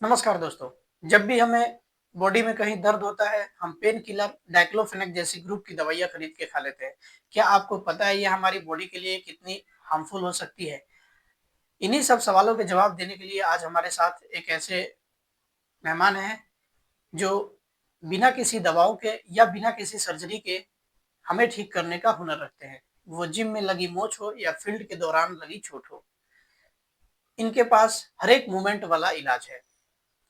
नमस्कार दोस्तों। जब भी हमें बॉडी में कहीं दर्द होता है, हम पेन किलर, डाइक्लोफेनेक जैसी ग्रुप की दवाइयाँ खरीद के खा लेते हैं। क्या आपको पता है ये हमारी बॉडी के लिए कितनी हार्मफुल हो सकती है? इन्हीं सब सवालों के जवाब देने के लिए आज हमारे साथ एक ऐसे मेहमान हैं, जो बिना किसी दवाओं के या बिना किसी सर्जरी के हमें ठीक करने का हुनर रखते हैं। वो जिम में लगी मोच हो या फील्ड के दौरान लगी चोट हो, इनके पास हर एक मूवमेंट वाला इलाज है।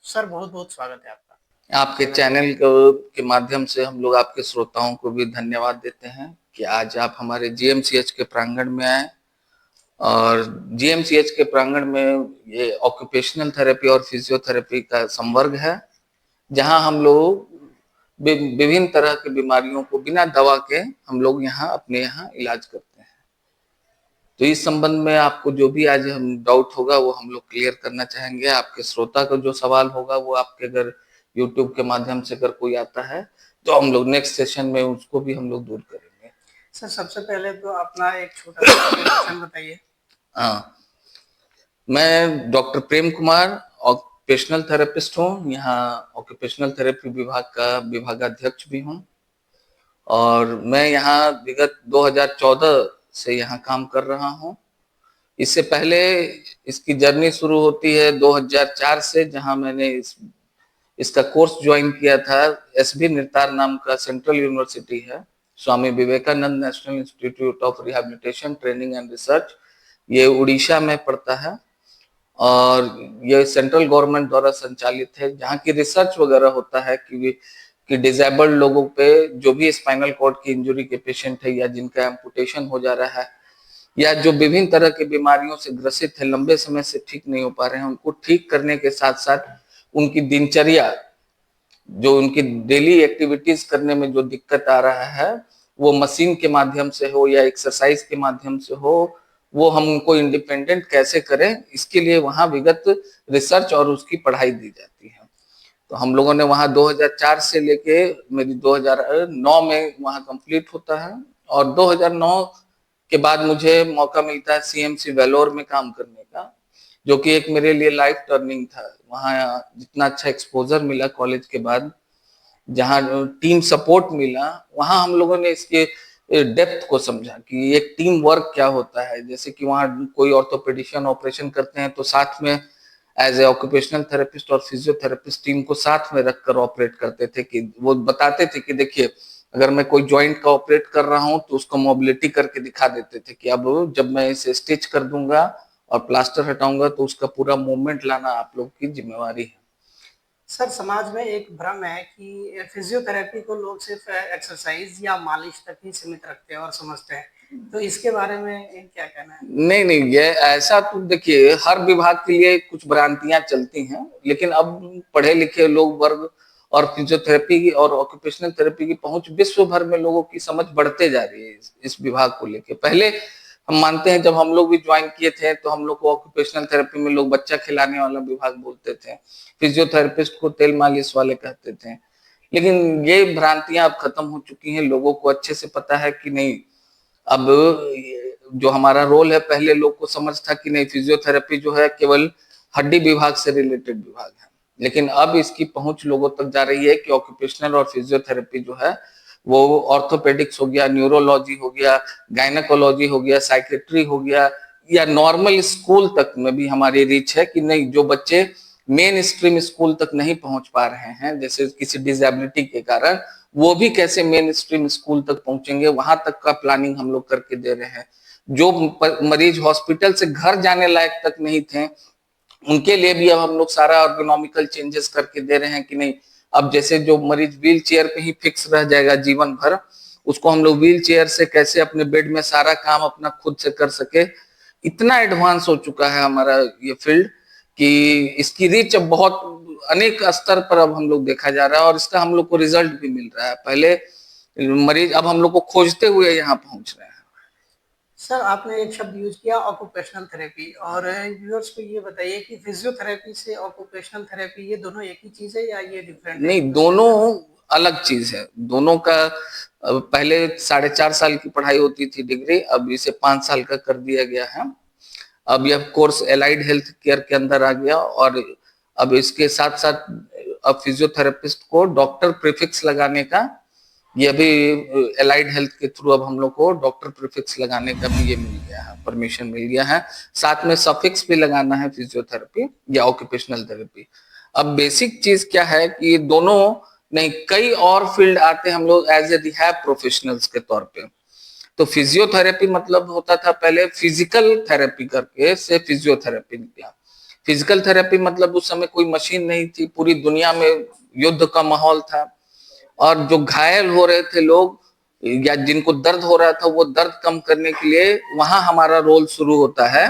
सर, बहुत-बहुत स्वागत है आपका। आपके चैनल के माध्यम से हम लोग आपके श्रोताओं को भी धन्यवाद देते हैं कि आज आप हमारे जीएमसीएच के प्रांगण में आए। और जीएमसीएच के प्रांगण में ये ऑक्यूपेशनल थेरेपी और फिजियोथेरेपी का संवर्ग है, जहां हम लोग विभिन्न तरह की बीमारियों को बिना दवा के हम लोग अपने यहाँ इलाज करते हैं। तो इस संबंध में आपको जो भी आज हम डाउट होगा वो हम लोग क्लियर करना चाहेंगे। आपके श्रोता का जो सवाल होगा वो आपके अगर यूट्यूब के माध्यम से अगर कोई आता है तो हम लोग नेक्स्ट सेशन में उसको भी हम लोग दूर करेंगे। सर, सबसे पहले तो अपना एक छोटा-सा इंट्रोडक्शन बताइए। हाँ, मैं doctor Prem Kumar occupational therapist हूँ। यहाँ ऑक्यूपेशनल थेरेपी विभाग का विभागाध्यक्ष भी हूँ और मैं यहाँ विगत 2014 से यहाँ काम कर रहा हूँ। इससे पहले इसकी जर्नी शुरू होती है 2004 से, जहां मैंने इसका कोर्स ज्वाइन किया था। एसबी निर्तार नाम का सेंट्रल यूनिवर्सिटी है, Swami Vivekananda national institute of rehabilitation training and research, ये उड़ीसा में पड़ता है और ये सेंट्रल गवर्नमेंट द्वारा संचालित है, जहाँ की रिसर्च वगैरह होता है कि डिजेबल्ड लोगों पे जो भी स्पाइनल कॉर्ड की इंजरी के पेशेंट है या जिनका एम्पुटेशन हो जा रहा है या जो विभिन्न तरह की बीमारियों से ग्रसित है, लंबे समय से ठीक नहीं हो पा रहे हैं, उनको ठीक करने के साथ साथ उनकी दिनचर्या, जो उनकी डेली एक्टिविटीज करने में जो दिक्कत आ रहा है, वो मशीन के माध्यम से हो या एक्सरसाइज के माध्यम से हो, वो हम उनको इंडिपेंडेंट कैसे करें, इसके लिए वहां विगत रिसर्च और उसकी पढ़ाई दी जाती है। तो हम लोगों ने वहां 2004 से लेके मेरी 2009 में वहां कंप्लीट होता है और 2009 के बाद मुझे मौका मिलता है सीएमसी वेलोर में काम करने का, जो कि एक मेरे लिए लाइफ टर्निंग था। वहाँ जितना अच्छा एक्सपोजर मिला कॉलेज के बाद, जहाँ टीम सपोर्ट मिला, वहाँ हम लोगों ने इसके डेप्थ को समझा कि एक टीम वर्क क्या होता है। जैसे कि वहाँ कोई ऑर्थोपेडिशियन ऑपरेशन करते हैं तो साथ में एज ए ऑक्यूपेशनल थेरेपिस्ट और फिजियोथेरेपिस्ट टीम को साथ में रखकर ऑपरेट करते थे। कि वो बताते थे कि देखिए, अगर मैं कोई जॉइंट का ऑपरेट कर रहा हूँ तो उसको मोबिलिटी करके दिखा देते थे कि अब जब मैं इसे स्टिच कर दूंगा और प्लास्टर हटाऊंगा तो उसका पूरा मूवमेंट लाना आप लोग की जिम्मेवारी है। सर, समाज में एक भ्रम है कि फिजियोथेरेपी को लोग सिर्फ एक्सरसाइज या मालिश तक ही सीमित रखते हैं और समझते हैं। तो इसके बारे में क्या कहना है? नहीं नहीं, ये ऐसा तो देखिए, हर विभाग के लिए कुछ भ्रांतियां चलती हैं, लेकिन अब पढ़े लिखे लोग वर्ग और फिजियोथेरेपी और ऑक्यूपेशनल थेरेपी की पहुंच विश्व भर में लोगों की समझ बढ़ते जा रही है इस विभाग को लेके। पहले हम मानते हैं, जब हम लोग भी ज्वाइन किए थे तो हम लोग को ऑक्यूपेशनल थेरेपी में लोग बच्चा खिलाने वाला विभाग बोलते थे, फिजियोथेरेपिस्ट को तेल मालिश वाले कहते थे। लेकिन ये भ्रांतियां अब खत्म हो चुकी हैं, लोगों को अच्छे से पता है कि नहीं, अब जो हमारा रोल है, पहले लोग को समझ था कि नहीं, फिजियोथेरेपी जो है केवल हड्डी विभाग से रिलेटेड विभाग है, लेकिन अब इसकी पहुंच लोगों तक जा रही है कि ऑक्यूपेशनल और फिजियोथेरेपी जो है वो ऑर्थोपेडिक्स हो गया, न्यूरोलॉजी हो गया, गायनेकोलॉजी हो गया, साइकेट्री हो गया, या नॉर्मल स्कूल तक में भी हमारी रीच है। कि नहीं, जो बच्चे मेन स्ट्रीम स्कूल तक नहीं पहुंच पा रहे हैं, जैसे किसी डिसेबिलिटी के कारण, वो भी कैसे मेन स्ट्रीम स्कूल तक पहुंचेंगे, वहां तक का प्लानिंग हम लोग करके दे रहे हैं। जो मरीज हॉस्पिटल से घर जाने लायक तक नहीं थे, उनके लिए भी अब हम लोग सारा ऑर्गेनोमिकल चेंजेस करके दे रहे हैं। कि नहीं, अब जैसे जो मरीज व्हील चेयर पे ही फिक्स रह जाएगा जीवन भर, उसको हम लोग व्हील चेयर से कैसे अपने बेड में सारा काम अपना खुद से कर सके। इतना एडवांस हो चुका है हमारा ये फील्ड कि इसकी रीच अब बहुत अनेक स्तर पर अब हम लोग देखा जा रहा है और इसका हम लोग को रिजल्ट भी मिल रहा है। पहले मरीज अब हम लोग को खोजते हुए यहाँ पहुंच रहे हैं। सर, आपने एक शब्द यूज किया ऑक्यूपेशनल थेरेपी, और व्यूअर्स को ये बताइए कि फिजियोथेरेपी से ऑक्यूपेशनल थेरेपी ये दोनों एक ही चीज है या ये डिफरेंट है नहीं, एक दूसरे दोनों से? अलग चीज है। दोनों का पहले 4.5 साल की पढ़ाई होती थी डिग्री, अब इसे 5 साल का कर दिया गया है। अब यह कोर्स एलाइड हेल्थ केयर के अंदर आ गया और अब इसके साथ साथ अब फिजियोथेरेपिस्ट को डॉक्टर प्रीफिक्स लगाने का, ये भी एलाइड हेल्थ के थ्रू अब हम लोग को डॉक्टर प्रीफिक्स लगाने का भी ये मिल गया है, परमिशन मिल गया है। साथ में सफिक्स भी लगाना है फिजियोथेरेपी या ऑक्यूपेशनल थेरेपी। अब बेसिक चीज क्या है कि दोनों नहीं, कई और फील्ड आते हैं हम लोग एज ए रिहैब प्रोफेशनल्स के तौर पे। तो फिजियोथेरेपी मतलब होता था पहले फिजिकल थेरेपी करके से फिजियोथेरेपी निकला। फिजिकल थेरेपी मतलब उस समय कोई मशीन नहीं थी, पूरी दुनिया में युद्ध का माहौल था, और जो घायल हो रहे थे लोग या जिनको दर्द हो रहा था वो दर्द कम करने के लिए वहां हमारा रोल शुरू होता है।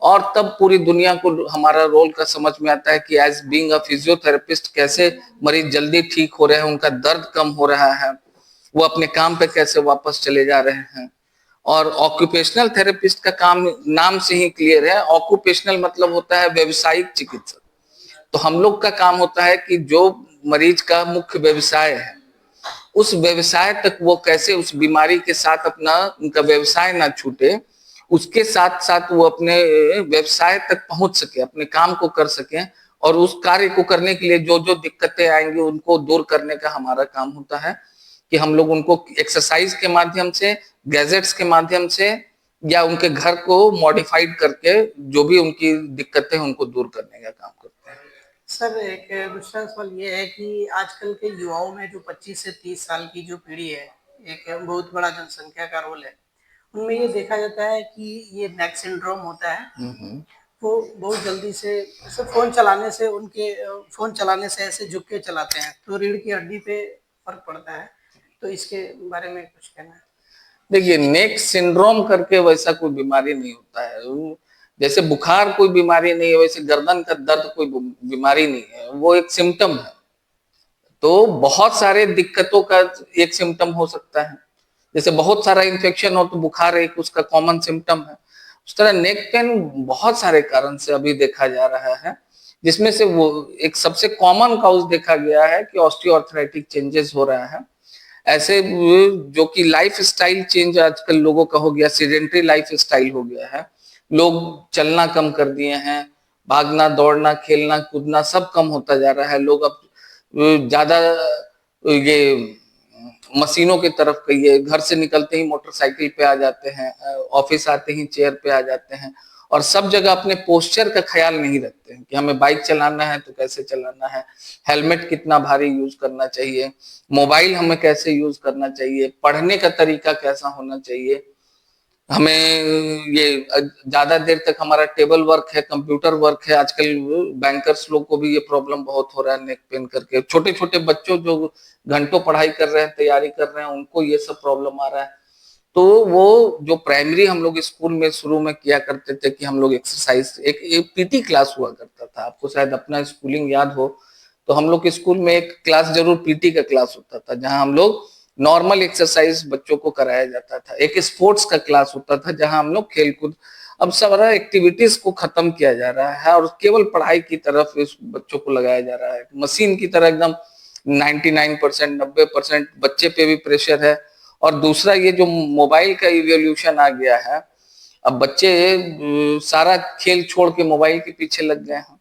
और तब पूरी दुनिया को हमारा रोल का समझ में आता है कि एज बीइंग अ फिजियोथेरेपिस्ट कैसे मरीज जल्दी ठीक हो रहे हैं, उनका दर्द कम हो रहा है, वो अपने काम पे कैसे वापस चले जा रहे हैं। और ऑक्यूपेशनल थेरेपिस्ट का काम नाम से ही क्लियर है, ऑक्यूपेशनल मतलब होता है व्यवसायिक चिकित्सक। तो हम लोग का काम होता है कि जो मरीज का मुख्य व्यवसाय है उस व्यवसाय तक वो कैसे उस बीमारी के साथ अपना उनका व्यवसाय ना छूटे, उसके साथ साथ वो अपने व्यवसाय तक पहुंच सके, अपने काम को कर सके, और उस कार्य को करने के लिए जो जो दिक्कतें आएंगी उनको दूर करने का हमारा काम होता है कि हम लोग उनको एक्सरसाइज के माध्यम से, गैजेट्स के माध्यम से, या उनके घर को मॉडिफाइड करके जो भी उनकी दिक्कतें हैं उनको दूर करने का काम करते हैं। सर एक दूसरा सवाल ये है कि आजकल के युवाओं में जो 25 से 30 साल की जो पीढ़ी है, एक बहुत बड़ा जनसंख्या का रोल है। उनमें ये देखा जाता है कि ये नेक सिंड्रोम होता है, वो बहुत जल्दी से ऐसे फ़ोन चलाने से ऐसे झुक के चलाते हैं, तो रीढ़ की हड्डी पे फ़र्क पड़ता है। तो इसके बारे में कुछ कहना है? देखिए, नेक सिंड्रोम करके वैसा कोई बीमारी नहीं होता है। जैसे बुखार कोई बीमारी नहीं है, वैसे गर्दन का दर्द कोई बीमारी नहीं है, वो एक सिम्टम है। तो बहुत सारे दिक्कतों का एक सिम्टम हो सकता है, जैसे बहुत सारा इन्फेक्शन हो तो बुखार एक उसका कॉमन सिम्टम है। उस तरह नेक पेन बहुत सारे कारण से अभी देखा जा रहा है, जिसमें से वो एक सबसे कॉमन काउज देखा गया है कि ऑस्टियोआर्थराइटिक चेंजेस हो रहा है। ऐसे जो कि लाइफ स्टाइल चेंज आजकल लोगों का हो गया, सीडेंटरी लाइफ स्टाइल हो गया है, लोग चलना कम कर दिए हैं, भागना दौड़ना खेलना कूदना सब कम होता जा रहा है। लोग अब ज्यादा ये मशीनों की तरफ कहिए, घर से निकलते ही मोटरसाइकिल पे आ जाते हैं, ऑफिस आते ही चेयर पे आ जाते हैं, और सब जगह अपने पोस्चर का ख्याल नहीं रखते हैं कि हमें बाइक चलाना है तो कैसे चलाना है, हेलमेट कितना भारी यूज करना चाहिए, मोबाइल हमें कैसे यूज करना चाहिए, पढ़ने का तरीका कैसा होना चाहिए, हमें ये ज्यादा देर तक हमारा टेबल वर्क है, कंप्यूटर वर्क है। आजकल बैंकर्स लोग को भी ये प्रॉब्लम बहुत हो रहा है नेक पेन करके, छोटे छोटे बच्चों जो घंटों पढ़ाई कर रहे हैं, तैयारी कर रहे हैं, उनको ये सब प्रॉब्लम आ रहा है। तो वो जो प्राइमरी हम लोग स्कूल में शुरू में किया करते थे कि हम लोग एक्सरसाइज, एक पीटी क्लास हुआ करता था, आपको शायद अपना स्कूलिंग याद हो, तो हम लोग के स्कूल में एक क्लास जरूर पीटी का क्लास होता था, जहां हम लोग नॉर्मल एक्सरसाइज बच्चों को कराया जाता था। एक स्पोर्ट्स का क्लास होता था जहां हम लोग खेलकूद, अब सारा एक्टिविटीज को खत्म किया जा रहा है और केवल पढ़ाई की तरफ इस बच्चों को लगाया जा रहा है, मशीन की तरह एकदम 99% 90% बच्चे पे भी प्रेशर है। और दूसरा ये जो मोबाइल का इवोल्यूशन आ गया है, अब बच्चे सारा खेल छोड़ के मोबाइल के पीछे लग गए हैं,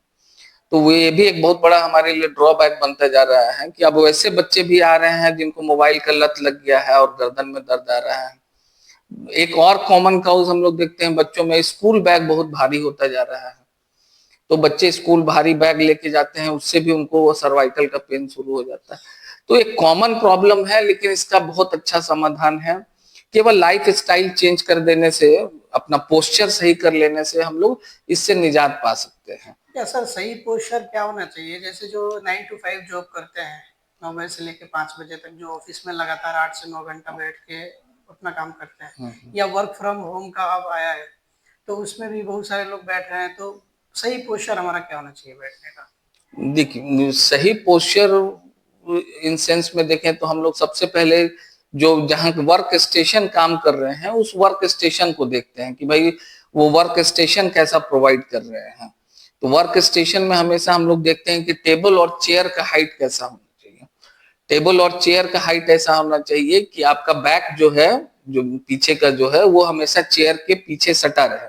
तो वो ये भी एक बहुत बड़ा हमारे लिए ड्रॉबैक बनता जा रहा है कि अब वैसे बच्चे भी आ रहे हैं जिनको मोबाइल का लत लग गया है और गर्दन में दर्द आ रहा है। एक और कॉमन काउज हम लोग देखते हैं बच्चों में, स्कूल बैग बहुत भारी होता जा रहा है, तो बच्चे स्कूल भारी बैग लेके जाते हैं, उससे भी उनको वो सर्वाइकल का पेन शुरू हो जाता है। तो एक कॉमन प्रॉब्लम है, लेकिन इसका बहुत अच्छा समाधान है, केवल लाइफ स्टाइल चेंज कर देने से, अपना पोस्चर सही कर लेने से हम लोग इससे निजात पा सकते हैं। क्या सर सही पोस्चर क्या होना चाहिए? जैसे जो 9 टू 5 जॉब करते हैं, 9 बजे से लेके 5 बजे तक जो ऑफिस में लगातार 8 से 9 घंटा बैठ के अपना काम करते हैं, या वर्क फ्रॉम होम का अब आया है, तो उसमें भी बहुत सारे लोग बैठ रहे हैं, तो सही पोस्चर हमारा क्या होना चाहिए बैठने का? देखिए, सही पोस्चर इन सेंस में देखें तो हम लोग सबसे पहले जो जहाँ वर्क स्टेशन काम कर रहे हैं उस वर्क स्टेशन को देखते हैं कि भाई वो वर्क स्टेशन कैसा प्रोवाइड कर रहे हैं। तो वर्क स्टेशन में हमेशा हम लोग देखते हैं कि टेबल और चेयर का हाइट कैसा होना चाहिए। टेबल और चेयर का हाइट ऐसा होना चाहिए कि आपका बैक जो है, जो पीछे का जो है, वो हमेशा चेयर के पीछे सटा रहे।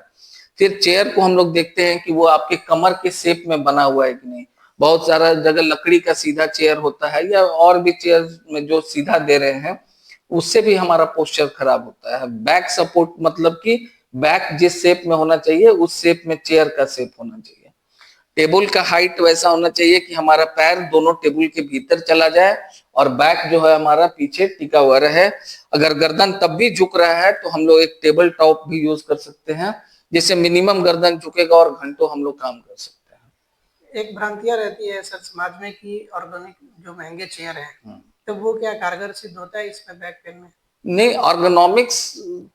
फिर चेयर को हम लोग देखते हैं कि वो आपके कमर के शेप में बना हुआ है कि नहीं, बहुत सारा जगह लकड़ी का सीधा चेयर होता है या और भी चेयर में जो सीधा दे रहे हैं उससे भी हमारा पोस्चर खराब होता है। बैक सपोर्ट मतलब कि बैक जिस शेप में होना चाहिए उस शेप में चेयर का शेप होना चाहिए। टेबल का हाइट वैसा होना चाहिए कि हमारा पैर दोनों टेबल के भीतर चला जाए और बैक जो है हमारा पीछे टिका हुआ रहे। अगर गर्दन तब भी झुक रहा है तो हम लोग एक टेबल टॉप भी यूज कर सकते हैं, जिससे मिनिमम गर्दन झुकेगा और घंटों हम लोग काम कर सकते हैं। एक भ्रांतियाँ रहती है सर समाज में कि ऑर्गेनिक जो महंगे चेयर हैं, तो वो क्या कारगर सिद्ध होता है इसमें बैक पेन में? नहीं, ऑर्गेनोमिक्स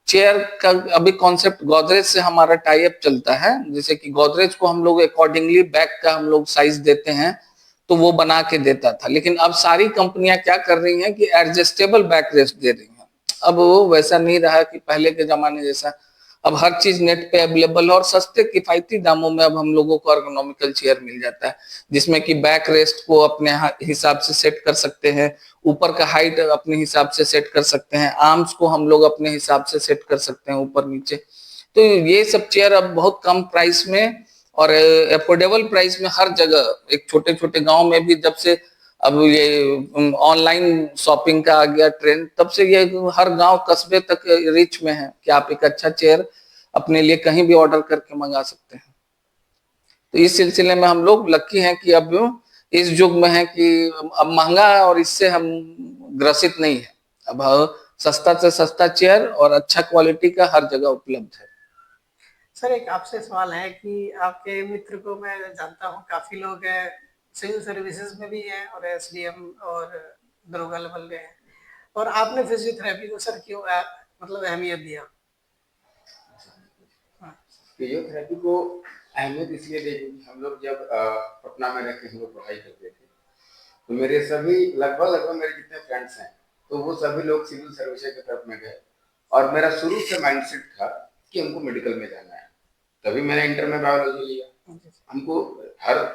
चेयर का अभी कॉन्सेप्ट गोदरेज से हमारा टाई अप चलता है, जैसे कि गोदरेज को हम लोग अकॉर्डिंगली बैक का हम लोग साइज देते हैं तो वो बना के देता था, लेकिन अब सारी कंपनियां क्या कर रही हैं कि एडजस्टेबल बैक रेस्ट दे रही हैं। अब वो वैसा नहीं रहा कि पहले के जमाने जैसा। अब हर चीज नेट पे अवेलेबल है और सस्ते किफायती दामों में अब हम लोगों को ergonomical चेयर मिल जाता है, जिसमें कि बैक रेस्ट को अपने हिसाब से सेट कर सकते हैं, ऊपर का हाइट अपने हिसाब से सेट कर सकते हैं, आर्म्स को हम लोग अपने हिसाब से सेट कर सकते हैं ऊपर नीचे। तो ये सब चेयर अब बहुत कम प्राइस में और अफोर्डेबल प्राइस में हर जगह, एक छोटे छोटे गांव में भी जब से अब ये ऑनलाइन शॉपिंग का आ गया ट्रेंड, तब से ये हर गांव कस्बे तक रीच में है कि आप एक अच्छा चेयर अपने लिए कहीं भी ऑर्डर करके मंगा सकते हैं। तो इस सिलसिले में हम लोग लकी हैं कि अब इस युग में है कि अब महंगा और इससे हम ग्रसित नहीं है। अब सस्ता से सस्ता चेयर और अच्छा क्वालिटी का हर जगह उपलब्ध है। सर एक आपसे सवाल है कि आपके मित्र को मैं जानता हूँ, काफी लोग सिविल सर्विसेज में भी हैं और एसडीएम और दरोगा लेवल के हैं, और आपने फिजियोथेरेपी को सर क्यों मतलब अहमियत दिया? हाँ। फिजियोथेरेपी को अहमियत इसलिए दी क्योंकि हम लोग जब पटना में रह के हम लोग पढ़ाई करते थे तो मेरे सभी लगभग लगभग मेरे जितने फ्रेंड्स हैं तो वो सभी लोग सिविल सर्विसेज की तरफ में गए और मेरा शुरू से माइंडसेट था कि हमको मेडिकल में जाना है। तभी मैंने इंटर में बायोलॉजी लिया। हमको हर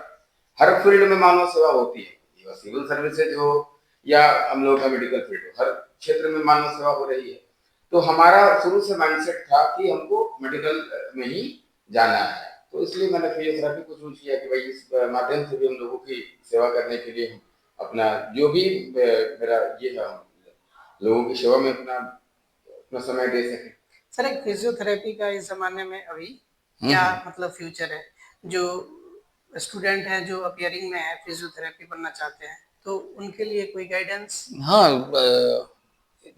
हर फील्ड में मानव सेवा होती है, सिविल सर्विसेज हो या हम लोग का मेडिकल फील्ड हो, हर क्षेत्र में मानव सेवा हो रही है। तो हमारा शुरू से माइंडसेट था कि हमको मेडिकल में ही जाना है, तो इसलिए मैंने फिजियोथेरेपी को चूज किया कि भाई इस माध्यम से भी हम लोगों की सेवा करने के लिए अपना जो भी मेरा ये है लोगों की सेवा में अपना अपना समय दे सके। सर एक फिजियोथेरेपी का इस जमाने में अभी क्या मतलब फ्यूचर है? जो स्टूडेंट है जो अपियरिंग में है फिजियोथेरेपी बनना चाहते हैं, तो उनके लिए कोई गाइडेंस? हाँ,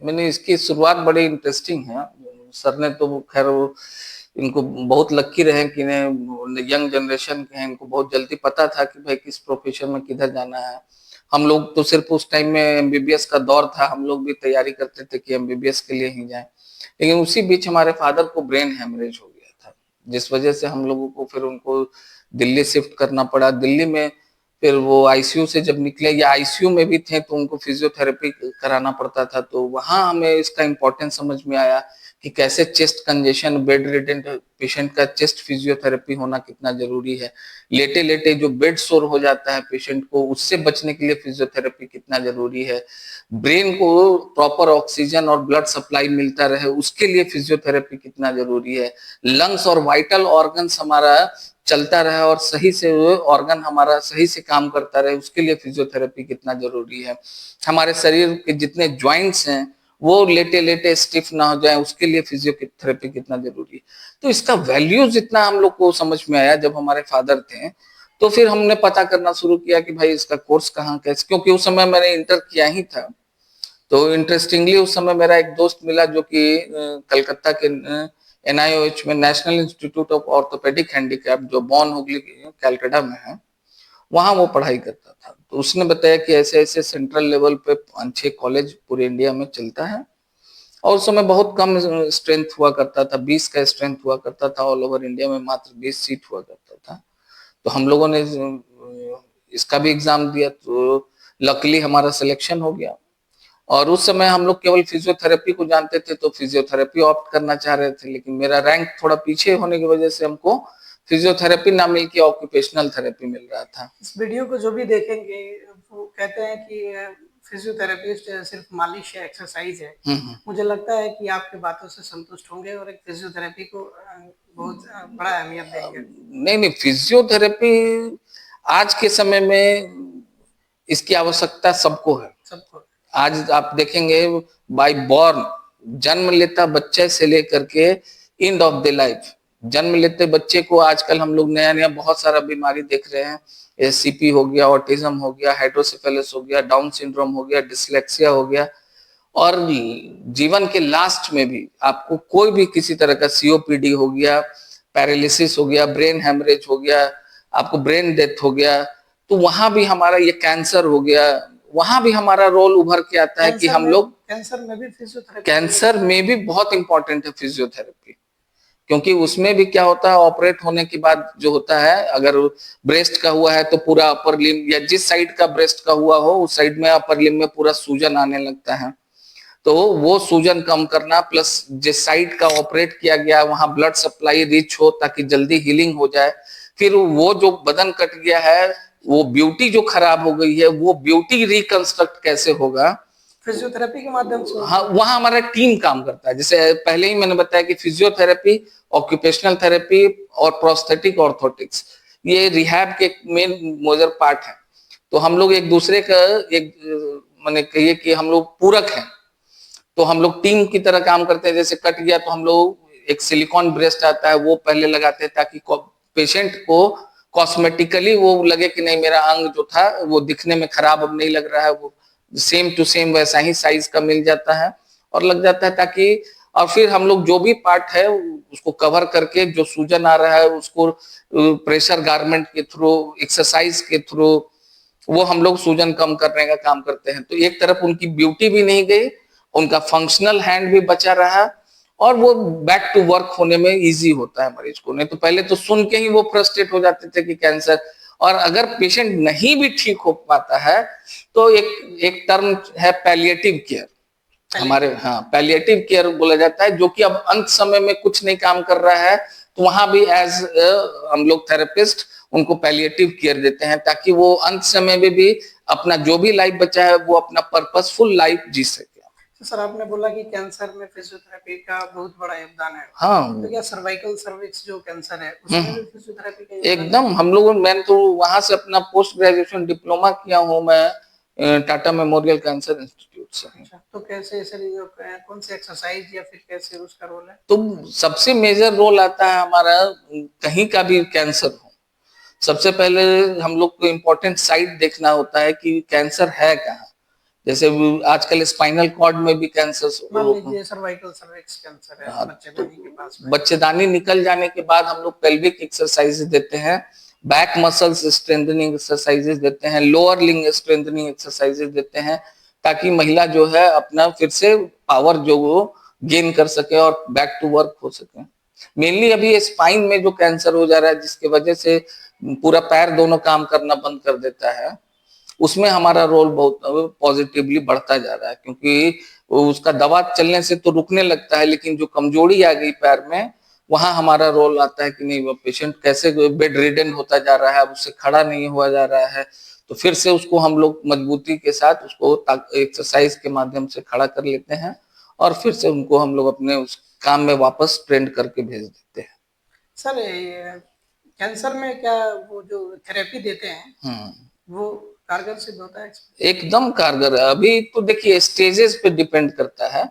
मैंने इसकी शुरुआत बड़ी इंटरेस्टिंग है। सर ने तो खैर इनको बहुत लकी रहे कि इन्हें यंग जनरेशन के हैं, इनको बहुत जल्दी पता था कि भाई किस प्रोफेशन में किधर जाना है। हम लोग तो सिर्फ उस टाइम में एमबीबीएस का दौर था, हम लोग भी तैयारी करते थे कि एमबीबीएस के लिए ही जाएं, लेकिन उसी बीच हमारे फादर को ब्रेन हेमरेज हो गया था, जिस वजह से हम लोगों को फिर उनको दिल्ली शिफ्ट करना पड़ा। दिल्ली में फिर वो आईसीयू से जब निकले या आईसीयू में भी थे तो उनको फिजियोथेरेपी कराना पड़ता था, तो वहां हमें इसका इम्पोर्टेंस समझ में आया कि कैसे chest congestion, bed ridden patient का चेस्ट फिजियोथेरेपी होना कितना जरूरी है, लेटे लेटे जो बेड सोर हो जाता है पेशेंट को उससे बचने के लिए फिजियोथेरेपी कितना जरूरी है, ब्रेन को प्रॉपर ऑक्सीजन और ब्लड सप्लाई मिलता रहे उसके लिए फिजियोथेरेपी कितना जरूरी है, लंग्स और वाइटल ऑर्गन्स हमारा चलता रहे और सही से ऑर्गन हमारा सही से काम करता रहे उसके लिए फिजियोथेरेपी कितना जरूरी है, हमारे शरीर के जितने ज्वाइंट्स हैं वो लेटे लेटे स्टिफ ना हो जाए उसके लिए फिजियोथेरेपी कितना जरूरी है। तो इसका वैल्यूज इतना हम लोग को समझ में आया जब हमारे फादर थे, तो फिर हमने पता करना शुरू किया कि भाई इसका कोर्स कहाँ कैसे, क्योंकि उस समय मैंने इंटर किया ही था। तो इंटरेस्टिंगली उस समय मेरा एक दोस्त मिला जो कि कलकत्ता के एनआईओएच में national institute of orthopaedic handicap जो बॉर्न हुगली कैलकाटा में है, वहां वो पढ़ाई करता था। तो उसने बताया कि ऐसे ऐसे सेंट्रल लेवल पे 5-6 कॉलेज पूरे इंडिया में चलता है और उस समय बहुत कम स्ट्रेंथ हुआ करता था, 20 का स्ट्रेंथ हुआ करता था, ऑल ओवर इंडिया में मात्र 20 सीट हुआ करता था। तो हम लोगों ने इसका भी एग्जाम दिया तो लकली हमारा सिलेक्शन हो गया। और उस समय हम लोग केवल फिजियोथेरेपी को जानते थे तो फिजियोथेरेपी ऑप्ट करना चाह रहे थे, लेकिन मेरा रैंक थोड़ा पीछे होने की वजह से हमको फिजियोथेरेपी ना मिल के ऑक्यूपेशनल थेरेपी मिल रहा था। इस वीडियो को जो भी देखेंगे वो कहते हैं कि फिजियोथेरेपिस्ट सिर्फ मालिश या एक्सरसाइज है। मुझे लगता है कि आपकी बातों से संतुष्ट होंगे और एक फिजियोथेरेपी को बहुत बड़ा अहमियत देंगे। नहीं नहीं, फिजियोथेरेपी आज के समय में इसकी आवश्यकता सबको है। सबको। आज आप देखेंगे बाय बॉर्न, जन्म लेता बच्चे से लेकर के एंड ऑफ द लाइफ, जन्म लेते बच्चे को आजकल हम लोग नया नया बहुत सारा बीमारी देख रहे हैं। एससीपी हो गया, ऑटिज्म हो गया, हाइड्रोसेफेलस हो गया, डाउन सिंड्रोम हो गया, डिसलेक्सिया हो गया, और जीवन के लास्ट में भी आपको कोई भी किसी तरह का सीओपीडी हो गया, पैरालिसिस हो गया, ब्रेन हेमरेज हो गया, आपको ब्रेन डेथ हो गया, तो वहां भी हमारा ये कैंसर हो गया, वहां भी हमारा रोल उभर के आता है कि हम लोग कैंसर में भी फिजियोथेरेपी, कैंसर में भी बहुत इंपॉर्टेंट है फिजियोथेरेपी। क्योंकि उसमें भी क्या होता है, ऑपरेट होने के बाद जो होता है, अगर ब्रेस्ट का हुआ है तो पूरा अपर लिम्ब, या जिस साइड का ब्रेस्ट का हुआ हो उस साइड में अपर लिम्ब में पूरा सूजन आने लगता है। तो वो सूजन कम करना, प्लस जिस साइड का ऑपरेट किया गया वहां ब्लड सप्लाई रिच हो ताकि जल्दी हीलिंग हो जाए। फिर वो जो बदन कट गया है, वो ब्यूटी जो खराब हो गई है, वो ब्यूटी रिकंस्ट्रक्ट कैसे होगा, फिजियोथेरेपी के माध्यम से। हाँ, वहां हमारा टीम काम करता है। जैसे पहले ही मैंने बताया कि फिजियोथेरेपी, ऑक्यूपेशनल थेरेपी और प्रोस्थेटिक ऑर्थोटिक्स, ये रिहैब के मेन मेजर पार्ट है। तो हम लोग एक दूसरे का एक माने कहिए कि हम लोग पूरक हैं, तो हम लोग टीम की तरह काम करते हैं। जैसे कट गया तो हम लोग एक सिलिकॉन ब्रेस्ट आता है वो पहले लगाते हैं ताकि पेशेंट को कॉस्मेटिकली वो लगे कि नहीं, मेरा अंग जो था वो दिखने में खराब अब नहीं लग रहा है, वो सेम टू सेम वैसा ही साइज का मिल जाता है और लग जाता है, ताकि और फिर हम लोग जो भी पार्ट है उसको कवर करके जो सूजन आ रहा है उसको प्रेशर गारमेंट के थ्रू, एक्सरसाइज के थ्रू वो हम लोग सूजन कम करने का काम करते हैं। तो एक तरफ उनकी ब्यूटी भी नहीं गई, उनका फंक्शनल हैंड भी बचा रहा, और वो बैक टू वर्क होने में इजी होता है मरीज को। नहीं तो पहले तो सुन के ही वो फ्रस्ट्रेट हो जाते थे कि कैंसर, और अगर पेशेंट नहीं भी ठीक हो पाता है तो एक टर्म है पैलिएटिव केयर हमारे, हाँ, पैलिएटिव केयर बोला जाता है, जो कि अब अंत समय में कुछ नहीं काम कर रहा है। तो वहां भी एज हम लोग थेरेपिस्ट उनको पैलिएटिव केयर देते हैं ताकि वो अंत समय में भी अपना जो भी लाइफ बचा है वो अपना पर्पसफुल लाइफ जी सके। तो सर आपने बोला कि कैंसर में फिजियोथेरेपी का बहुत बड़ा योगदान है। हाँ, तो क्या सर्वाइकल सर्विक्स जो कैंसर है उसमें भी फिजियोथेरेपी का एकदम। हम लोग, मैंने तो वहां से अपना पोस्ट ग्रेजुएशन डिप्लोमा किया हूँ मैं टाटा मेमोरियल कैंसर इंस्टीट्यूट से। अच्छा, तो कैसे सर कौन से एक्सरसाइज या फिर कैसे उसका रोल है? तो सबसे मेजर रोल आता है हमारा, कहीं का भी कैंसर हो, सबसे पहले हम लोग को इम्पोर्टेंट साइट देखना होता है कि कैंसर है कहाँ। जैसे आजकल स्पाइनल कॉर्ड में भी कैंसर, मान लीजिए सर्वाइकल सर्विक्स कैंसर है, बच्चेदानी के पास में, बच्चेदानी निकल जाने के बाद हम लोग पेल्विक एक्सरसाइजेस देते हैं, बैक मसल्स स्ट्रेंथनिंग एक्सरसाइजेस देते हैं, लोअर लिंग स्ट्रेंथनिंग एक्सरसाइजेस देते हैं, ताकि महिला जो है अपना फिर से पावर जो वो गेन कर सके और बैक टू वर्क हो सके। मेनली अभी स्पाइन में जो कैंसर हो जा रहा है जिसकी वजह से पूरा पैर दोनों काम करना बंद कर देता है, उसमें हमारा रोल बहुत पॉजिटिवली बढ़ता जा रहा है, क्योंकि उसका दवा चलने से तो रुकने लगता है, लेकिन जो कमजोरी आ गई पैर में वहां हमारा रोल आता है कि नहीं, वो पेशेंट कैसे बेड रिडन होता जा रहा है, उससे खड़ा नहीं हुआ जा रहा है, तो फिर से उसको हम लोग मजबूती के साथ उसको एक्सरसाइज के माध्यम से खड़ा कर लेते हैं और फिर से उनको हम लोग अपने उस काम में वापस ट्रेंड करके भेज देते हैं। सर कैंसर में क्या वो जो थेरेपी देते हैं वो कारगर सिद्ध होता है? एकदम कारगर है। अभी तो देखिए स्टेजेस पे डिपेंड करता है,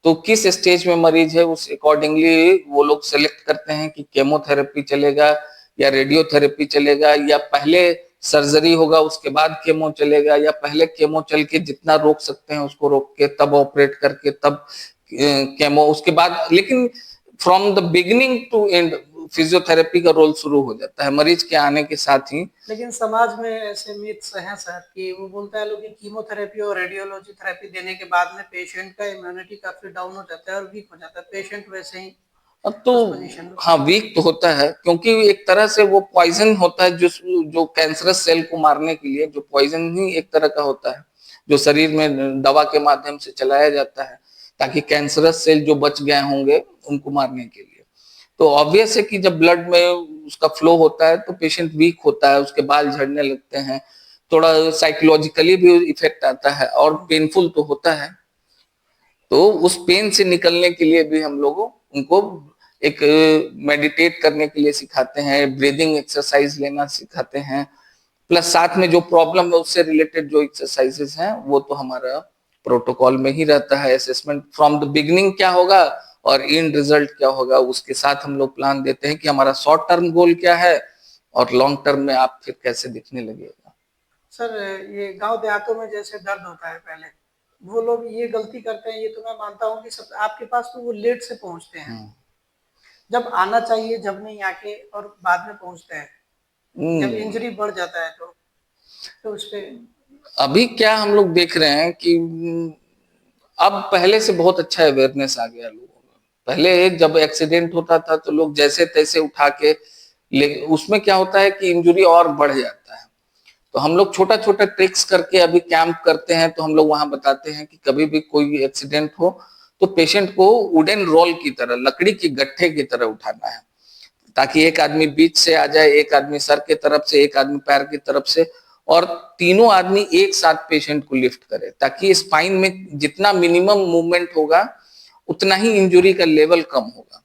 तो किस स्टेज में मरीज है उस अकॉर्डिंगली वो लोग सेलेक्ट करते हैं कि केमोथेरेपी चलेगा या रेडियोथेरेपी चलेगा, या पहले सर्जरी होगा उसके बाद केमो चलेगा, या पहले केमो चल के जितना रोक सकते हैं उसको रोक के तब ऑपरेट करके तब केमो उसके बाद। लेकिन from the beginning to end physiotherapy का रोल शुरू हो जाता है मरीज के आने के साथ ही। लेकिन समाज में ऐसे मिथ्स हैं सर कि वो बोलता है लोग कि कीमोथेरेपी और रेडियोलॉजी थेरेपी देने के बाद में पेशेंट का इम्यूनिटी काफी डाउन हो जाता है और वीक हो जाता है पेशेंट, वैसे ही अब तो हाँ वीक तो होता है, क्योंकि एक तरह से वो पॉइजन होता है जो कैंसरस सेल को मारने के लिए, जो पॉइजन ही एक तरह का होता है जो शरीर में दवा के माध्यम से चलाया जाता है ताकि कैंसरस सेल जो बच गए होंगे उनको मारने के लिए। तो ऑब्वियस है कि जब ब्लड में उसका फ्लो होता है तो पेशेंट वीक होता है, उसके बाल झड़ने लगते हैं, थोड़ा साइकोलॉजिकली भी इफेक्ट आता है और पेनफुल तो होता है। तो उस पेन से निकलने के लिए भी हम लोगों उनको एक मेडिटेट करने के लिए सिखाते हैं, ब्रीदिंग एक्सरसाइज लेना सिखाते हैं, प्लस साथ में जो प्रॉब्लम है उससे रिलेटेड जो एक्सरसाइजेस हैं वो तो हमारा प्रोटोकॉल में ही रहता है। असेसमेंट फ्रॉम द बिगिनिंग क्या होगा और इन रिजल्ट क्या होगा उसके साथ हम लोग प्लान देते हैं कि हमारा शॉर्ट टर्म गोल क्या है और लॉन्ग टर्म में आप फिर कैसे दिखने लगेगा। सर ये गांव देहातों में जैसे दर्द होता है पहले, वो लोग ये गलती करते हैं, ये तो मैं मानता हूँ कि सब आपके पास तो वो लेट से पहुंचते हैं, जब आना चाहिए जब नहीं आके और बाद में पहुंचते हैं, जब इंजरी बढ़ जाता है तो उस पे अभी क्या हम लोग देख रहे हैं कि अब पहले से बहुत अच्छा अवेयरनेस आ गया लोगों में। पहले जब एक्सीडेंट होता था तो लोग जैसे तैसे उठा के उसमें क्या होता है कि इंजरी और बढ़ जाता है। तो हम लोग छोटा छोटा ट्रिक्स करके अभी कैंप करते हैं, तो हम लोग वहां बताते हैं कि कभी भी कोई एक्सीडेंट हो तो पेशेंट को वुडन रोल की तरह, लकड़ी की गट्ठे की तरह उठाना है, ताकि एक आदमी बीच से आ जाए, एक आदमी सर के तरफ से, एक आदमी पैर की तरफ से, और तीनों आदमी एक साथ पेशेंट को लिफ्ट करे, ताकि स्पाइन में जितना मिनिमम मूवमेंट होगा उतना ही इंजुरी का लेवल कम होगा।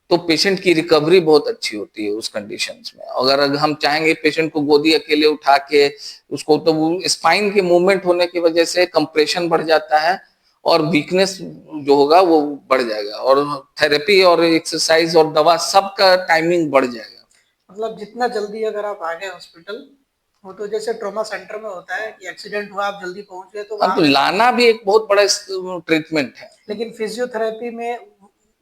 तो पेशेंट की रिकवरी बहुत अच्छी होती है उस कंडीशंस में। अगर हम चाहेंगे पेशेंट को गोदी अकेले उठा के उसको, तो वो स्पाइन के मूवमेंट होने की वजह से कंप्रेशन बढ़ जाता है और वीकनेस जो होगा वो बढ़ जाएगा, और थेरेपी और एक्सरसाइज और दवा सबका टाइमिंग बढ़ जाएगा। मतलब जितना जल्दी अगर आप आ गए हॉस्पिटल, वो तो जैसे ट्रॉमा सेंटर में होता है कि एक्सीडेंट हुआ आप जल्दी पहुंच गए तो अब तो लाना भी एक बहुत बड़ा ट्रीटमेंट है। लेकिन फिजियोथेरेपी में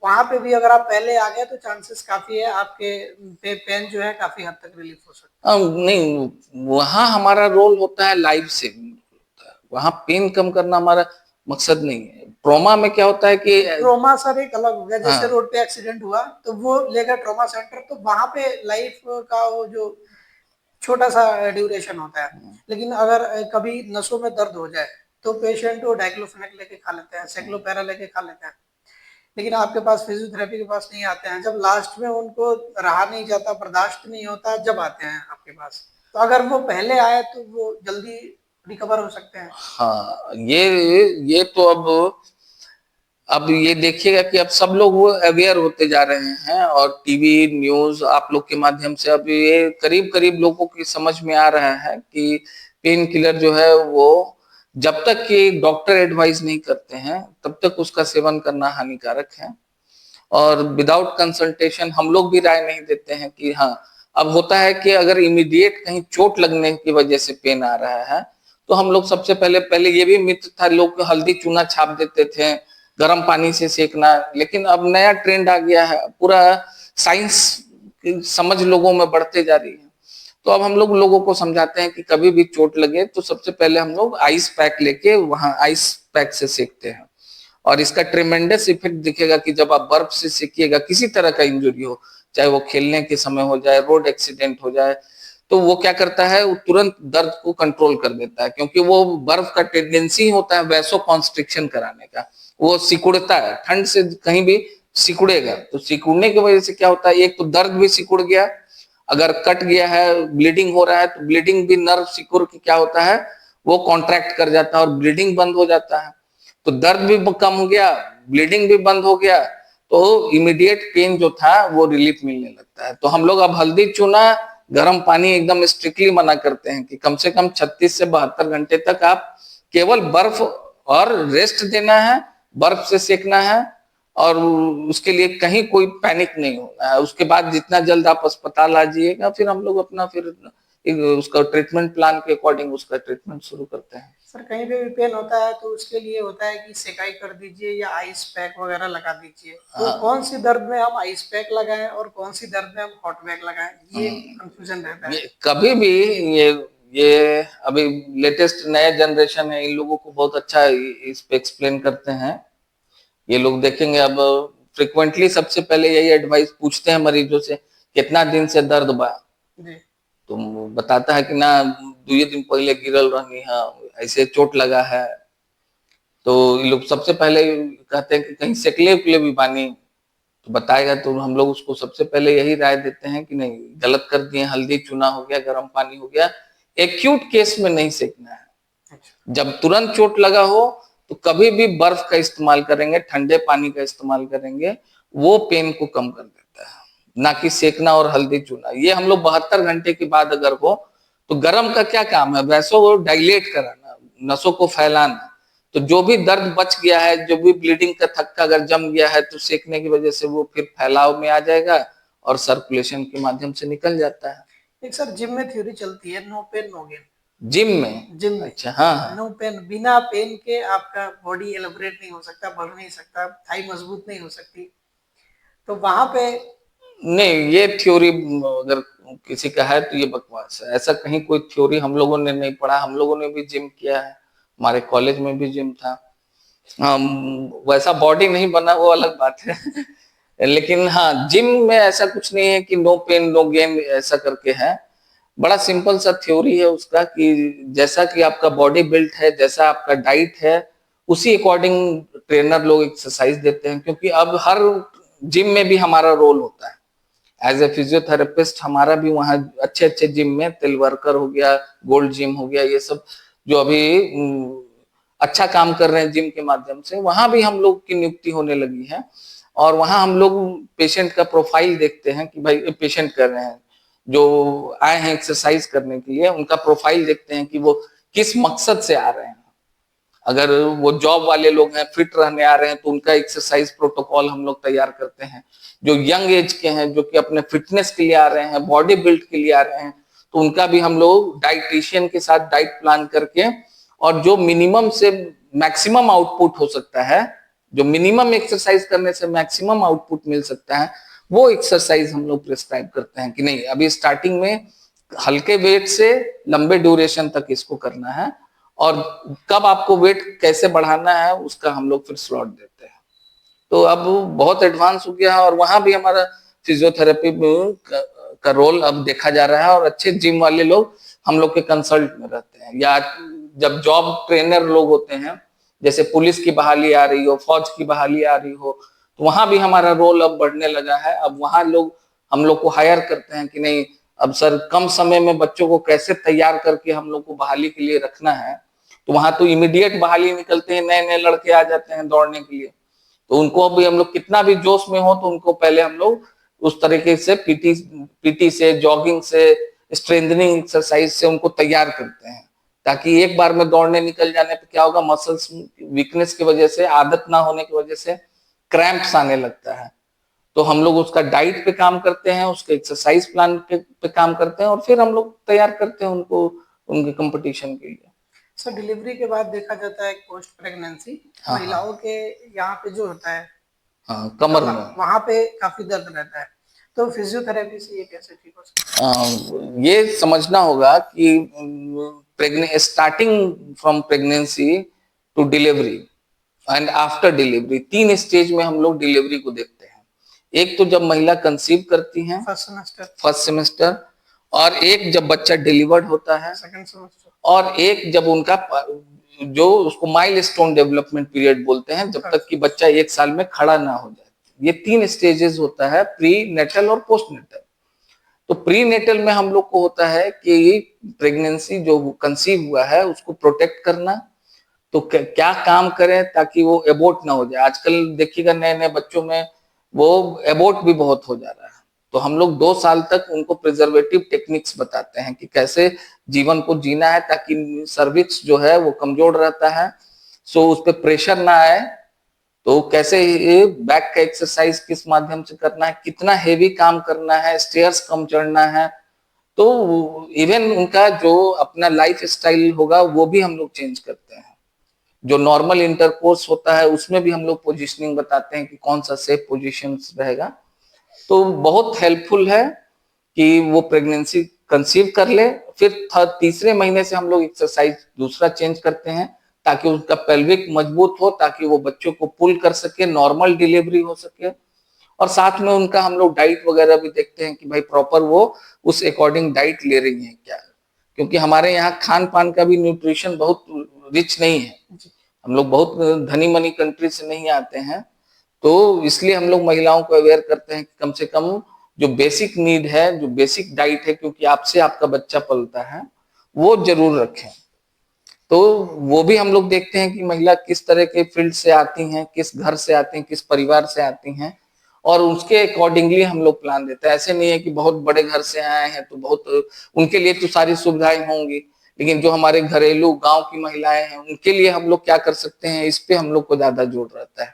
वहां पे भी अगर आप पहले आ गए तो चांसेस काफी है आपके पेन जो है काफी हद तक रिलीफ हो सकता है। नहीं, वहां हमारा रोल होता है लाइफ सेविंग होता है, वहां पेन कम करना हमारा मकसद नहीं है। ट्रॉमा में क्या होता है कि ट्रॉमा सर एक अलग हो गया, जैसे हाँ, रोड पे एक्सीडेंट हुआ तो वो लेगा ट्रॉमा सेंटर, तो वहां पे लाइफ का वो जो छोटा सा ड्यूरेशन होता है। लेकिन अगर कभी नसों में दर्द हो जाए तो पेशेंट वो डाइक्लोफेनेक लेके खा लेते हैं, सेक्लोपेरा लेके खा लेते हैं। लेकिन आपके पास फिजियोथेरेपी के पास नहीं आते हैं, जब लास्ट में उनको रहा नहीं जाता, बर्दाश्त नहीं होता, जब आते हैं आपके पास। तो अगर वो पहले आए तो वो जल्दी रिकवर हो सकते हैं। हाँ, ये तो अब ये देखिएगा कि अब सब लोग वो अवेयर होते जा रहे हैं, और टीवी न्यूज आप लोग के माध्यम से अब ये करीब करीब लोगों की समझ में आ रहा है कि पेन किलर जो है वो जब तक कि डॉक्टर एडवाइस नहीं करते हैं तब तक उसका सेवन करना हानिकारक है, और विदाउट कंसल्टेशन हम लोग भी राय नहीं देते हैं कि हाँ। अब होता है कि अगर इमीडिएट कहीं चोट लगने की वजह से पेन आ रहा है तो हम लोग सबसे पहले ये भी मिथ था, लोग हल्दी चूना छाप देते थे, गर्म पानी से सेकना। लेकिन अब नया ट्रेंड आ गया है, पूरा साइंस समझ लोगों में बढ़ते जा रही है। तो अब हम लोग लोगों को समझाते हैं कि कभी भी चोट लगे तो सबसे पहले हम लोग आइस पैक लेके वहां आइस पैक से सेकते हैं, और इसका ट्रेमेंडस इफेक्ट दिखेगा कि जब आप बर्फ से सेकिएगा, किसी तरह का इंजरी हो, चाहे वो खेलने के समय हो जाए, रोड एक्सीडेंट हो जाए, तो वो क्या करता है, वो तुरंत दर्द को कंट्रोल कर देता है, क्योंकि वो बर्फ का टेंडेंसी होता है वैसो कॉन्स्ट्रिक्शन कराने का, वो सिकुड़ता है, ठंड से कहीं भी सिकुड़ेगा। तो सिकुड़ने की वजह से क्या होता है, एक तो दर्द भी सिकुड़ गया, अगर कट गया है, ब्लीडिंग हो रहा है, तो ब्लीडिंग भी नर्व सिकुड़ के क्या होता है, वो कॉन्ट्रैक्ट कर जाता है और ब्लीडिंग बंद हो जाता है। तो दर्द भी कम हो गया, ब्लीडिंग भी बंद हो गया, तो इमीडिएट पेन जो था वो रिलीफ मिलने लगता है। तो हम लोग अब हल्दी चूना, गर्म पानी एकदम स्ट्रिक्टली मना करते हैं कि कम से कम 36 से 72 घंटे तक आप केवल बर्फ और रेस्ट देना है, बर्फ से सेकना है, और उसके लिए कहीं कोई पैनिक नहीं होना है। उसके बाद जितना जल्द आप अस्पताल आ जाइएगा, फिर हम लोग अपना फिर उसका ट्रीटमेंट प्लान के अकॉर्डिंग उसका ट्रीटमेंट शुरू करते हैं। सर कहीं पे भी पेन होता है तो उसके लिए होता है कि सेकाई कर दीजिए या आइस पैक वगैरह लगा दीजिए, तो कौन सी दर्द में हम आइस पैक लगाएं और कौन सी दर्द में हम हॉट पैक लगाएं, ये कंफ्यूजन रहता है। कभी भी ये अभी लेटेस्ट नया जनरेशन है, इन लोगों को बहुत अच्छा इस पे एक्सप्लेन करते हैं। ये लोग देखेंगे अब फ्रिक्वेंटली सबसे पहले यही एडवाइस पूछते हैं मरीजों से, कितना दिन से दर्द बा, तो बताता है कि ना 2 दिन पहले गिरल रहनी है, ऐसे चोट लगा है। तो ये लोग सबसे पहले कहते हैं कि कहीं सेकले उकले भी बानी, तो बताएगा, तो हम लोग उसको सबसे पहले यही राय देते हैं कि नहीं, गलत कर दिए, हल्दी चूना हो गया, गर्म पानी हो गया, एक्यूट केस में नहीं सेकना है। जब तुरंत चोट लगा हो तो कभी भी बर्फ का इस्तेमाल करेंगे, ठंडे पानी का इस्तेमाल करेंगे, वो पेन को कम कर देता है, ना कि सेकना और हल्दी चूना। ये हम लोग 72 घंटे के बाद अगर हो तो गर्म का क्या काम है, वैसों को डायलेट कराना, नसों को फैलाना। तो जो भी दर्द बच गया है, जो भी ब्लीडिंग का थक्का अगर जम गया है, तो सेकने की वजह से वो फिर फैलाव में आ जाएगा और सर्कुलेशन के माध्यम से निकल जाता है। एक सर जिम में थ्योरी चलती है, no pain no gain. Gym में अच्छा, हाँ हाँ। नो पेन, बिना पेन के आपका बॉडी एलोबरेट नहीं हो सकता, बढ़ नहीं सकता, थाई मजबूत नहीं हो सकती। तो वहां पे नहीं, ये थ्योरी अगर किसी का है तो ये बकवास है। ऐसा कहीं कोई थ्योरी हम लोगों ने नहीं पढ़ा। हम लोगों ने भी जिम किया है, हमारे कॉलेज में भी जिम था। वैसा बॉडी नहीं बना वो अलग बात है लेकिन हाँ, जिम में ऐसा कुछ नहीं है कि नो पेन नो गेन ऐसा करके है। बड़ा सिंपल सा थ्योरी है उसका कि जैसा कि आपका बॉडी बिल्ट है, जैसा आपका डाइट है, उसी अकॉर्डिंग ट्रेनर लोग एक्सरसाइज देते हैं। क्योंकि अब हर जिम में भी हमारा रोल होता है एज ए फिजियोथेरेपिस्ट। हमारा भी वहाँ अच्छे अच्छे जिम में, तिलवरकर हो गया, गोल्ड जिम हो गया, ये सब जो अभी अच्छा काम कर रहे हैं जिम के माध्यम से, वहां भी हम लोग की नियुक्ति होने लगी है। और वहां हम लोग पेशेंट का प्रोफाइल देखते हैं कि भाई पेशेंट कर रहे हैं, जो आए हैं एक्सरसाइज करने के लिए, उनका प्रोफाइल देखते हैं कि वो किस मकसद से आ रहे हैं। अगर वो जॉब वाले लोग हैं, फिट रहने आ रहे हैं, तो उनका एक्सरसाइज प्रोटोकॉल हम लोग तैयार करते हैं। जो यंग एज के हैं, जो कि अपने फिटनेस के लिए आ रहे हैं, बॉडी बिल्ड के लिए आ रहे हैं, तो उनका भी हम लोग डाइटिशियन के साथ डाइट प्लान करके, और जो मिनिमम से मैक्सिमम आउटपुट हो सकता है, जो मिनिमम एक्सरसाइज करने से मैक्सिमम आउटपुट मिल सकता है, वो एक्सरसाइज हम लोग प्रिस्क्राइब करते हैं कि नहीं, अभी स्टार्टिंग में हल्के वेट से लंबे ड्यूरेशन तक इसको करना है, और कब आपको वेट कैसे बढ़ाना है उसका हम लोग फिर स्लॉट देते हैं। तो अब बहुत एडवांस हो गया है, और वहां भी हमारा फिजियोथेरेपी का रोल अब देखा जा रहा है। और अच्छे जिम वाले लोग हम लोग के कंसल्ट में रहते हैं, या जब जॉब ट्रेनर लोग होते हैं, जैसे पुलिस की बहाली आ रही हो, फौज की बहाली आ रही हो, तो वहां भी हमारा रोल अब बढ़ने लगा है। अब वहां लोग हम लोग को हायर करते हैं कि नहीं, अब सर कम समय में बच्चों को कैसे तैयार करके हम लोग को बहाली के लिए रखना है। तो वहां तो इमीडिएट बहाली निकलते हैं, नए नए लड़के आ जाते हैं दौड़ने के लिए, तो उनको अभी हम लोग कितना भी जोश में हो, तो उनको पहले हम लोग उस तरीके से पीटी से, जॉगिंग से, स्ट्रेंथनिंग एक्सरसाइज से उनको तैयार करते हैं, ताकि एक बार में दौड़ने निकल जाने पे क्या होगा, मसल्स वीकनेस की वजह से, आदत ना होने की वजह से क्रैम्प्स आने लगता है। तो हम लोग उसका डाइट पे काम करते हैं, उसके एक्सरसाइज प्लान पे काम करते हैं, और फिर हम लोग तैयार करते हैं उनको उनके कंपटीशन के लिए। सर डिलीवरी के बाद देखा जाता है पोस्ट प्रेगनेंसी, हाँ महिलाओं के यहाँ पे जो होता है, हाँ, कमर में वहां पे काफी दर्द रहता है, तो फिजियोथेरेपी से ये कैसे ठीक हो सकता है? ये समझना होगा कि starting from pregnancy to delivery and after delivery, 3 stage में हम लोग डिलीवरी को देखते हैं। एक तो जब महिला कंसीव करती हैं, फर्स्ट सेमेस्टर, और एक जब बच्चा डिलीवर्ड होता है, सेकंड सेमेस्टर, और एक जब उनका जो उसको माइलस्टोन डेवलपमेंट पीरियड बोलते हैं, जब तक कि बच्चा 1 साल में खड़ा ना हो जाए। ये 3 स्टेजेस होता है, प्री नेटल और पोस्ट नेटल। तो प्री नेटल में हम लोग को होता है कि प्रेगनेंसी जो कंसीव हुआ है उसको प्रोटेक्ट करना, तो क्या काम करें ताकि वो एबोर्ट ना हो जाए। आजकल देखिएगा नए नए बच्चों में वो एबोर्ट भी बहुत हो जा रहा है। तो हम लोग 2 साल तक उनको प्रिजर्वेटिव टेक्निक्स बताते हैं कि कैसे जीवन को जीना है, ताकि सर्विक्स जो है वो कमजोर रहता है, सो उस पर प्रेशर ना आए। तो कैसे बैक का एक्सरसाइज किस माध्यम से करना है, कितना हेवी काम करना है, स्टेयर्स कम चढ़ना है। तो इवन उनका जो अपना लाइफ स्टाइल होगा वो भी हम लोग चेंज करते हैं। जो नॉर्मल इंटरकोर्स होता है उसमें भी हम लोग पोजिशनिंग बताते हैं कि कौन सा सेफ पोजिशन रहेगा। तो बहुत हेल्पफुल है कि वो प्रेगनेंसी कंसीव कर ले। फिर तीसरे महीने से हम लोग एक्सरसाइज दूसरा चेंज करते हैं, ताकि उसका पेल्विक मजबूत हो, ताकि वो बच्चों को पुल कर सके, नॉर्मल डिलीवरी हो सके। और साथ में उनका हम लोग डाइट वगैरह भी देखते हैं कि भाई प्रॉपर वो उस अकॉर्डिंग डाइट ले रही है क्या, क्योंकि हमारे यहाँ खान पान का भी न्यूट्रिशन बहुत रिच नहीं है। हम लोग बहुत धनी मनी कंट्री से नहीं आते हैं, तो इसलिए हम लोग महिलाओं को अवेयर करते हैं कि कम से कम जो बेसिक नीड है, जो बेसिक डाइट है, क्योंकि आपसे आपका बच्चा पलता है, वो जरूर रखें। तो वो भी हम लोग देखते हैं कि महिला किस तरह के फील्ड से आती हैं, किस घर से आती हैं, किस परिवार से आती हैं, और उसके अकॉर्डिंगली हम लोग प्लान देते हैं। ऐसे नहीं है कि बहुत बड़े घर से आए हैं तो बहुत, उनके लिए तो सारी सुविधाएं होंगी, लेकिन जो हमारे घरेलू गांव की महिलाएं हैं उनके लिए हम लोग क्या कर सकते हैं, इस पे हम लोग को ज्यादा जोर रहता है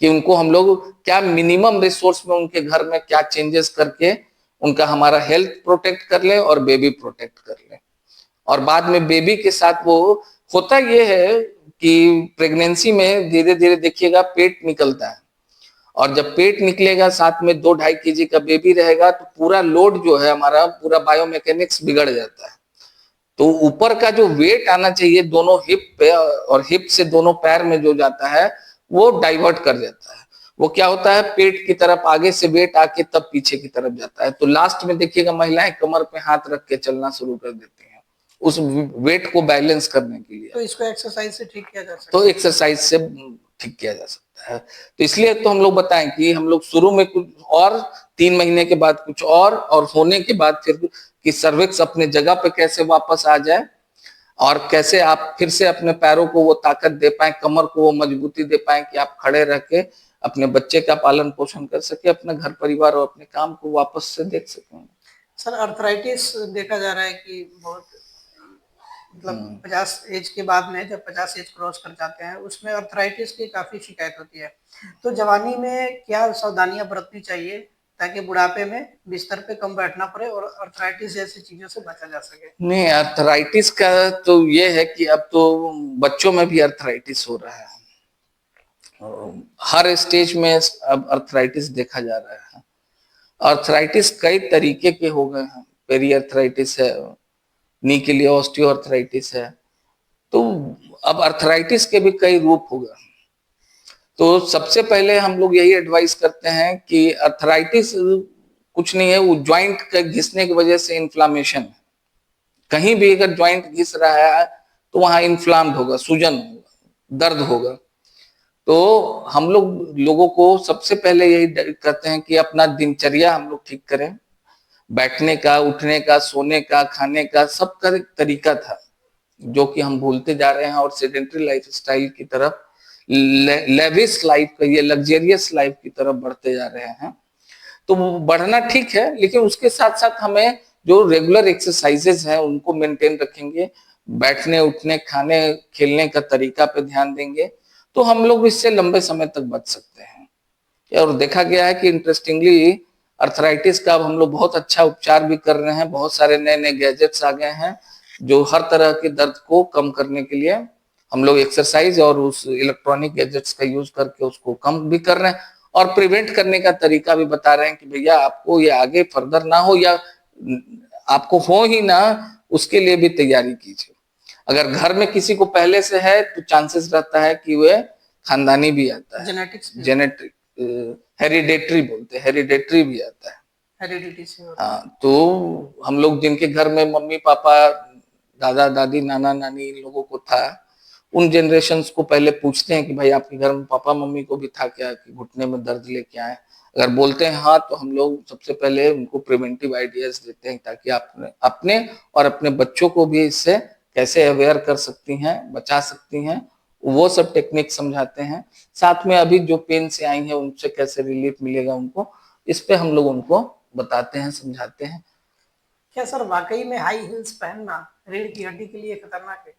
कि उनको हम लोग क्या मिनिमम रिसोर्स में उनके घर में क्या चेंजेस करके उनका हमारा हेल्थ प्रोटेक्ट कर ले और बेबी प्रोटेक्ट कर ले। और बाद में बेबी के साथ वो होता ये है कि प्रेगनेंसी में धीरे धीरे देखिएगा पेट निकलता है, और जब पेट निकलेगा साथ में 2-2.5 kg का बेबी रहेगा तो पूरा लोड जो है हमारा पूरा बायोमैकेनिक्स बिगड़ जाता है। तो ऊपर का जो वेट आना चाहिए दोनों हिप पे और हिप से दोनों पैर में जो जाता है वो डाइवर्ट कर जाता है। वो क्या होता है, पेट की तरफ आगे से वेट आके तब पीछे की तरफ जाता है। तो लास्ट में देखिएगा महिलाएं कमर पे हाथ रख के चलना शुरू कर देती हैं उस वेट को बैलेंस करने के लिए। तो इसको एक्सरसाइज से ठीक किया जा सकता तो है? एक्सरसाइज से ठीक किया जा सकता है। तो इसलिए तो हम लोग बताएं कि हम लोग शुरू में कुछ और, 3 महीने के बाद कुछ और होने के बाद फिर कि सर्विक्स अपने जगह पे कैसे वापस आ जाए और कैसे आप फिर से अपने पैरों को वो ताकत दे पाए, कमर को वो मजबूती दे पाए कि आप खड़े रह के अपने बच्चे का पालन पोषण कर सके, अपने घर परिवार और अपने काम को वापस से देख सकें। सर अर्थराइटिस देखा जा रहा है कि बहुत, मतलब 50 एज के बाद में, जब 50 एज क्रॉस कर जाते हैं उसमें अर्थराइटिस की काफी शिकायत होती है। तो जवानी में क्या सावधानियां बरतनी चाहिए ताकि बुढ़ापे में बिस्तर पे कम बैठना पड़े और अर्थराइटिस जैसी चीजों से बचा जा सके? नहीं, अर्थराइटिस का तो ये है कि अब तो बच्चों में भी अर्थराइटिस हो रहा है, हर स्टेज में अब अर्थराइटिस देखा जा रहा है। अर्थराइटिस कई तरीके के हो गए हैं, पेरी अर्थराइटिस है, नी के लिए ऑस्टियोआर्थराइटिस है, तो अब अर्थराइटिस के भी कई रूप हो गए। तो सबसे पहले हम लोग यही एडवाइस करते हैं कि अर्थराइटिस कुछ नहीं है, वो ज्वाइंट के घिसने की वजह से इन्फ्लामेशन है। कहीं भी अगर ज्वाइंट घिस रहा है तो वहां इन्फ्लाम्ड होगा, सूजन होगा, दर्द होगा। तो हम लोगों को सबसे पहले यही कहते हैं कि अपना दिनचर्या हम लोग ठीक करें, बैठने का, उठने का, सोने का, खाने का सबका तरीका था जो कि हम भूलते जा रहे हैं और सेडेंटरी लाइफस्टाइल की तरफ, लेविश लाइफ का, ये लग्जरियस लाइफ की तरफ बढ़ते जा रहे हैं। तो बढ़ना ठीक है, लेकिन उसके साथ साथ हमें जो रेगुलर एक्सरसाइजेज हैं उनको मेंटेन रखेंगे, बैठने उठने खाने खेलने का तरीका पे ध्यान देंगे तो हम लोग इससे लंबे समय तक बच सकते हैं। और देखा गया है कि इंटरेस्टिंगली अर्थराइटिस का अब हम लोग बहुत अच्छा उपचार भी कर रहे हैं, बहुत सारे नए नए गैजेट्स आ गए हैं जो हर तरह के दर्द को कम करने के लिए हम लोग एक्सरसाइज और उस इलेक्ट्रॉनिक गैजेट्स का यूज करके उसको कम भी कर रहे हैं और प्रिवेंट करने का तरीका भी बता रहे हैं कि भैया आपको ये आगे फर्दर ना हो या आपको हो ही ना, उसके लिए भी तैयारी कीजिए। अगर घर में किसी को पहले से है तो चांसेस रहता है कि वह खानदानी भी आता है, जेनेटिक, हेरिडेटरी बोलते हैं, हेरिडेटरी भी आता है, हेरिडिटी से। हाँ, तो हम लोग जिनके घर में मम्मी पापा दादा दादी नाना नानी इन लोगों को था, उन जनरेशन्स को पहले पूछते हैं कि भाई आपके घर में पापा मम्मी को भी था क्या कि घुटने में दर्द लेके आए। अगर बोलते हैं हाँ तो हम लोग सबसे पहले उनको प्रिवेंटिव आइडियाज देते हैं ताकि आप अपने और अपने बच्चों को भी इससे कैसे अवेयर कर सकती हैं, बचा सकती हैं, वो सब टेक्निक समझाते हैं। साथ में अभी जो पेन से आई हैं उनसे कैसे रिलीफ मिलेगा उनको, इस पे हम लोग उनको बताते हैं, समझाते हैं। क्या सर वाकई में हाई हील्स पहनना रीढ़ की हड्डी के लिए खतरनाक है?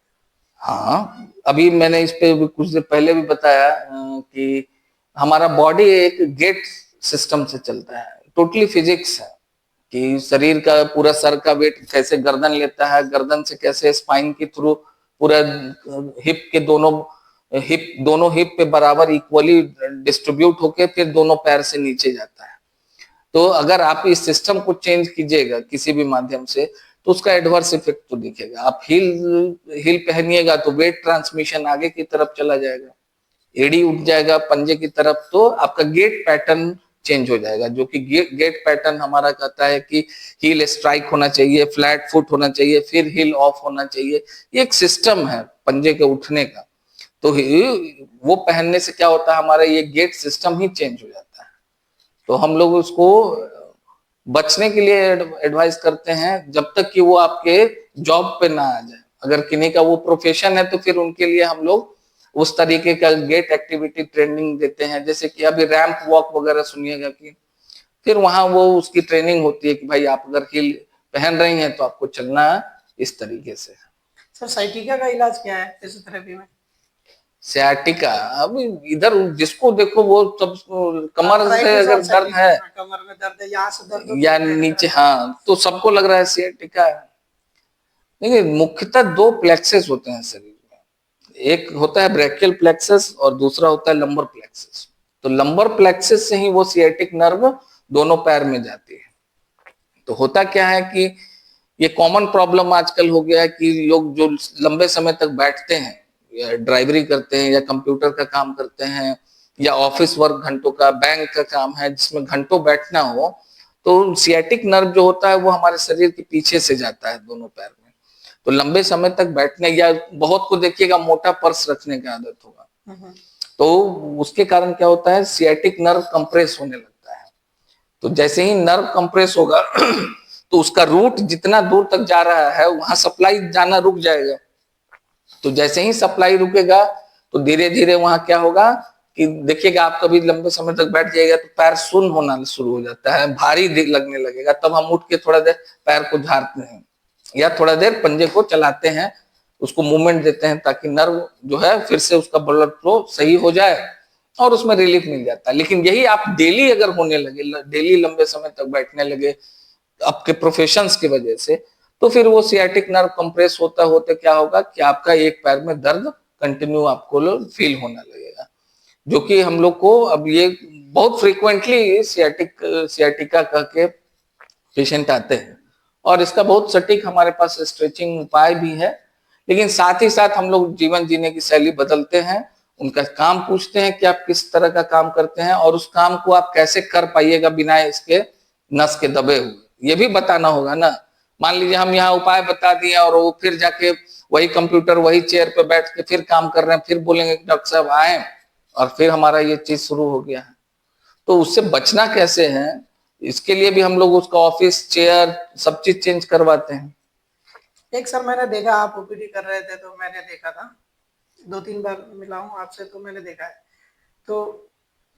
हाँ, अभी मैंने इस पे कुछ देर पहले भी बताया कि हमारा बॉडी एक गेट सिस्टम से चलता है, टोटली फिजिक्स है कि शरीर का पूरा सर का वेट कैसे गर्दन लेता है, गर्दन से कैसे स्पाइन के थ्रू पूरा हिप के दोनों हिप पे बराबर इक्वली डिस्ट्रीब्यूट होके फिर दोनों पैर से नीचे जाता है। तो अगर आप इस सिस्टम को चेंज कीजिएगा किसी भी माध्यम से तो उसका एडवर्स इफेक्ट तो दिखेगा। आप हील पहनिएगा तो वेट ट्रांसमिशन आगे की तरफ चला जाएगा, एड़ी उठ जाएगा पंजे की तरफ, तो आपका गेट पैटर्न चेंज हो जाएगा, जो कि गेट पैटर्न हमारा कहता है कि हील स्ट्राइक होना चाहिए, फ्लैट फुट होना चाहिए, फिर हील ऑफ होना चाहिए। ये एक सिस्टम है पंजे के उठने का। तो वो पहनने से क्या होता है, हमारा ये गेट सिस्टम ही चेंज हो जाता है। तो हम लोग उसको बचने के लिए एडवाइस करते हैं जब तक कि वो आपके जॉब पे ना आ जाए। अगर किन्हीं का वो प्रोफेशन है तो फिर उनके लिए हम लोग उस तरीके का गेट एक्टिविटी ट्रेनिंग देते हैं, जैसे कि अभी रैंप वॉक वगैरह सुनिएगा कि फिर वहां वो उसकी ट्रेनिंग होती है कि भाई आप अगर हील पहन रही हैं तो आपको चलना इस तरीके से। सर साइटिका का इलाज क्या है फिजियोथेरेपी में? सियाटिका, अब इधर जिसको देखो वो सब कमर से आर्थराइटिस अगर और दर्द है साइटिका, कमर में दर्द है, यहाँ से दर्द हो तो या पेट नीचे, दर्द होता हाँ, तो सबको लग रहा है सियाटिका है। देखिए मुख्यतः दो प्लेक्सेस होते हैं शरीर में, एक होता है ब्रेकियल प्लेक्सस और दूसरा होता है लंबर प्लेक्सस। तो लंबर प्लेक्सस से ही वो सियाटिक नर्व दोनों पैर में जाती है। तो होता क्या है कि ये कॉमन प्रॉब्लम आजकल हो गया है कि लोग जो लंबे समय तक बैठते हैं, या ड्राइवरी करते हैं या कंप्यूटर का काम करते हैं या ऑफिस वर्क घंटों का, बैंक का काम है जिसमें घंटों बैठना हो, तो सियाटिक नर्व जो होता है वो हमारे शरीर के पीछे से जाता है दोनों पैर में। तो लंबे समय तक बैठने, या बहुत को देखिएगा मोटा पर्स रखने की आदत होगा, तो उसके कारण क्या होता है, सियाटिक नर्व कंप्रेस होने लगता है। तो जैसे ही नर्व कंप्रेस होगा तो उसका रूट जितना दूर तक जा रहा है वहां सप्लाई जाना रुक जाएगा। तो जैसे ही सप्लाई रुकेगा तो धीरे धीरे वहां क्या होगा कि देखिएगा, आप कभी लंबे समय तक बैठ जाइएगा तो पैर सुन्न होना शुरू हो जाता है, भारी लगने लगेगा। तब हम उठ के थोड़ा देर पैर को झाड़ते हैं या थोड़ा देर पंजे को चलाते हैं, उसको मूवमेंट देते हैं ताकि नर्व जो है फिर से उसका ब्लड फ्लो सही हो जाए और उसमें रिलीफ मिल जाता है। लेकिन यही आप डेली अगर होने लगे, डेली लंबे समय तक बैठने लगे आपके प्रोफेशंस की वजह से, तो फिर वो सियाटिक नर्व कंप्रेस होता होते क्या होगा कि आपका एक पैर में दर्द कंटिन्यू आपको फील होने लगेगा। जो कि हम लोग को अब ये बहुत फ्रीक्वेंटली सियाटिका कह के पेशेंट आते हैं, और इसका बहुत सटीक हमारे पास स्ट्रेचिंग उपाय भी है। लेकिन साथ ही साथ हम लोग जीवन जीने की शैली बदलते हैं, उनका काम पूछते हैं कि आप किस तरह का काम करते हैं और उस काम को आप कैसे कर पाइएगा बिना इसके नस के दबे हुए, ये भी बताना होगा ना। मान लीजिए हम यहाँ उपाय बता दिए और वो फिर जाके वही कंप्यूटर वही चेयर पे बैठ के फिर काम कर रहे हैं, फिर बोलेंगे डॉक्टर साहब आए और फिर हमारा ये चीज शुरू हो गया है। तो उससे बचना कैसे है, इसके लिए भी हम लोग उसका ऑफिस चेयर सब चीज चेंज करवाते हैं। एक सर मैंने देखा आप ओपीडी कर रहे थे तो मैंने देखा था, 2-3 बार मिला हूँ आपसे तो मैंने देखा है। तो